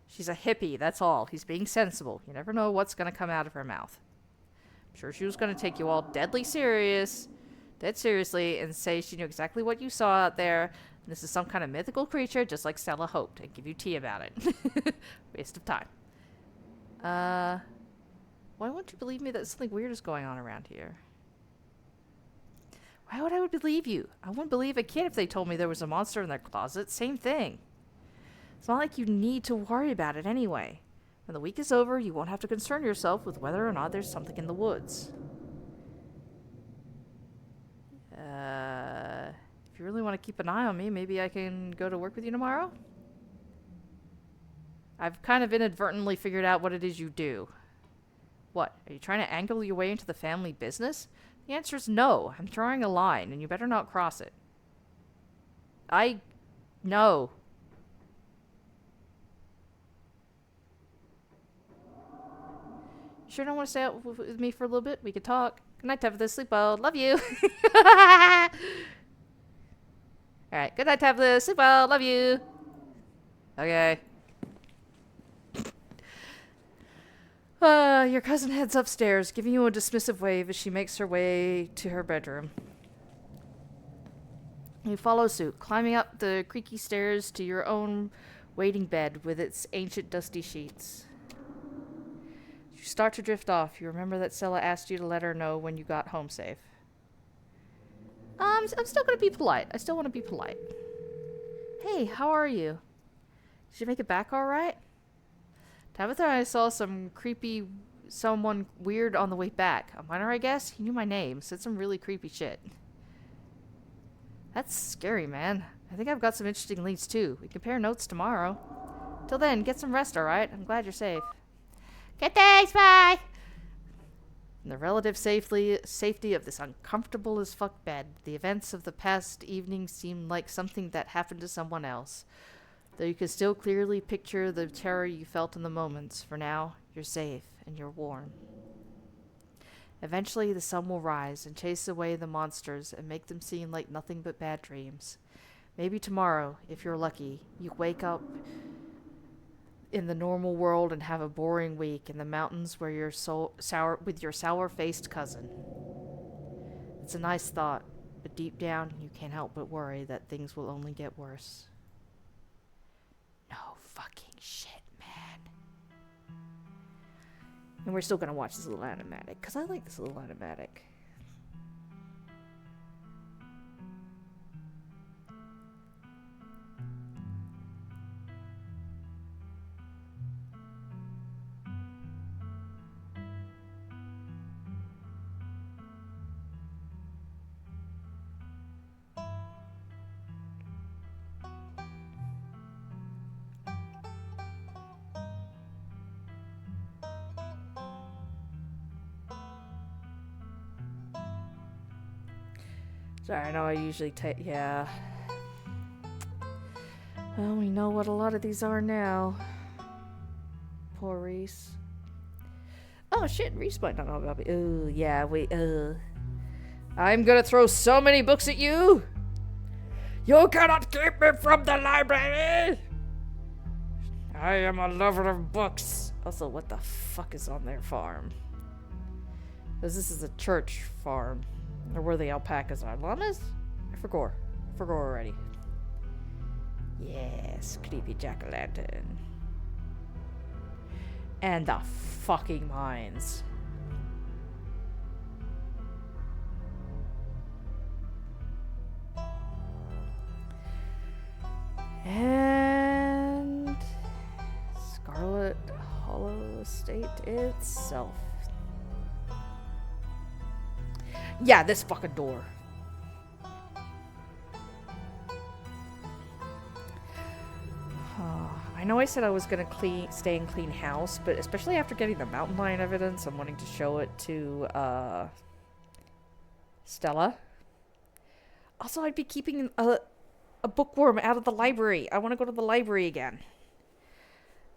She's a hippie, that's all. He's being sensible. You never know what's going to come out of her mouth. I'm sure she was going to take you all dead seriously, and say she knew exactly what you saw out there. And this is some kind of mythical creature, just like Stella hoped, and give you tea about it. Waste of time. Why won't you believe me that something weird is going on around here? Why would I believe you? I wouldn't believe a kid if they told me there was a monster in their closet. Same thing. It's not like you need to worry about it anyway. When the week is over, you won't have to concern yourself with whether or not there's something in the woods. If you really want to keep an eye on me, maybe I can go to work with you tomorrow? I've kind of inadvertently figured out what it is you do. What? Are you trying to angle your way into the family business? The answer is no. I'm drawing a line, and you better not cross it. No. You sure don't want to stay out with me for a little bit? We could talk. Good night, Tabitha. Sleep well. Love you. Alright. Good night, Tabitha. Sleep well. Love you. Okay. Your cousin heads upstairs, giving you a dismissive wave as she makes her way to her bedroom. You follow suit, climbing up the creaky stairs to your own waiting bed with its ancient dusty sheets. You start to drift off. You remember that Stella asked you to let her know when you got home safe. I'm still gonna be polite. I still want to be polite. Hey, how are you? Did you make it back all right? Tabitha and I saw someone weird on the way back. A minor, I guess? He knew my name. Said some really creepy shit. That's scary, man. I think I've got some interesting leads, too. We compare notes tomorrow. Till then, get some rest, alright? I'm glad you're safe. Good thanks, bye! In the relative safety of this uncomfortable as fuck bed, the events of the past evening seemed like something that happened to someone else. Though you can still clearly picture the terror you felt in the moments. For now, you're safe and you're warm. Eventually, the sun will rise and chase away the monsters and make them seem like nothing but bad dreams. Maybe tomorrow, if you're lucky, you wake up in the normal world and have a boring week in the mountains where you're with your sour-faced cousin. It's a nice thought, but deep down, you can't help but worry that things will only get worse. No fucking shit, man. And we're still gonna watch this little animatic, because I like this little animatic. Sorry, I know I usually take, yeah. Well, we know what a lot of these are now. Poor Reese. Oh shit, Reese might not know about me. Oh, yeah, wait, I'm gonna throw so many books at you! You cannot keep me from the library! I am a lover of books. Also, what the fuck is on their farm? Because this is a church farm. Or where the alpacas are. Llamas? I forgot. Already. Yes, creepy jack-o'-lantern. And the fucking mines. And Scarlet Hollow Estate itself. Yeah, this fucking door. I know I said I was gonna stay in clean house, but especially after getting the mountain lion evidence, I'm wanting to show it to Stella. Also, I'd be keeping a bookworm out of the library. I want to go to the library again.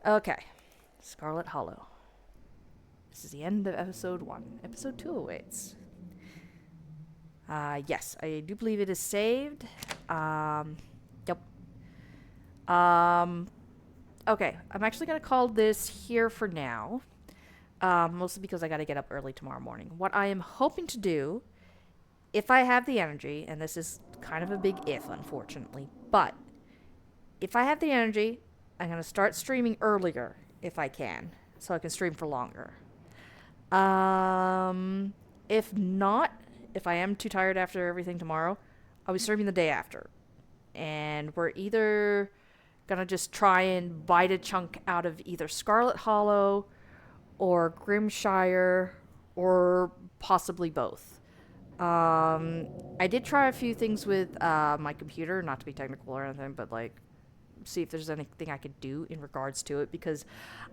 Okay, Scarlet Hollow. This is the end of episode 1. Episode 2 awaits. Yes, I do believe it is saved. Yep. Okay, I'm actually going to call this here for now. Mostly because I got to get up early tomorrow morning. What I am hoping to do, if I have the energy, and this is kind of a big if, unfortunately, but if I have the energy, I'm going to start streaming earlier if I can, so I can stream for longer. If not, if I am too tired after everything tomorrow, I'll be streaming the day after. And we're either gonna just try and bite a chunk out of either Scarlet Hollow or Grimshire or possibly both. I did try a few things with my computer, not to be technical or anything, but like see if there's anything I could do in regards to it, because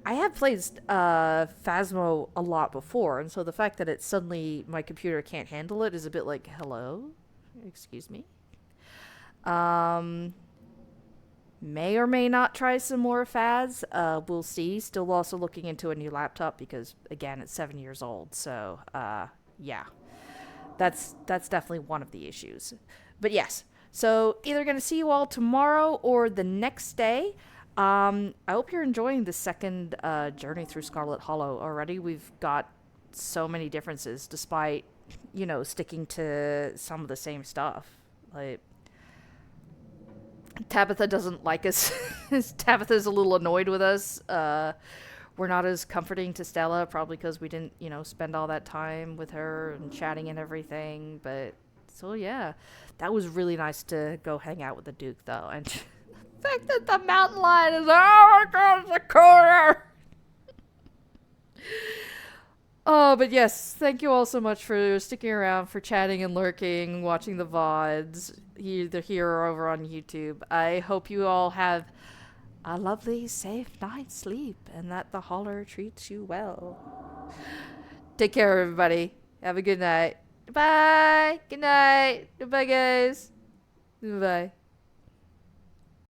I have played Phasmo a lot before, and so the fact that it suddenly my computer can't handle it is a bit like, hello, excuse me. May or may not try some more Phas. We'll see. Still also looking into a new laptop because again it's 7 years old, so yeah, that's definitely one of the issues. But yes. So, either going to see you all tomorrow or the next day. I hope you're enjoying the second journey through Scarlet Hollow already. We've got so many differences despite, sticking to some of the same stuff. Like, Tabitha doesn't like us. Tabitha's a little annoyed with us. We're not as comforting to Stella, probably because we didn't, spend all that time with her and chatting and everything. But, so yeah. That was really nice to go hang out with the Duke, though. And the fact that the mountain lion is, oh my god, it's a corner! Oh, but yes, thank you all so much for sticking around, for chatting and lurking, watching the VODs, either here or over on YouTube. I hope you all have a lovely, safe night's sleep, and that the holler treats you well. Take care, everybody. Have a good night. Bye. Good night. Goodbye, guys. Bye.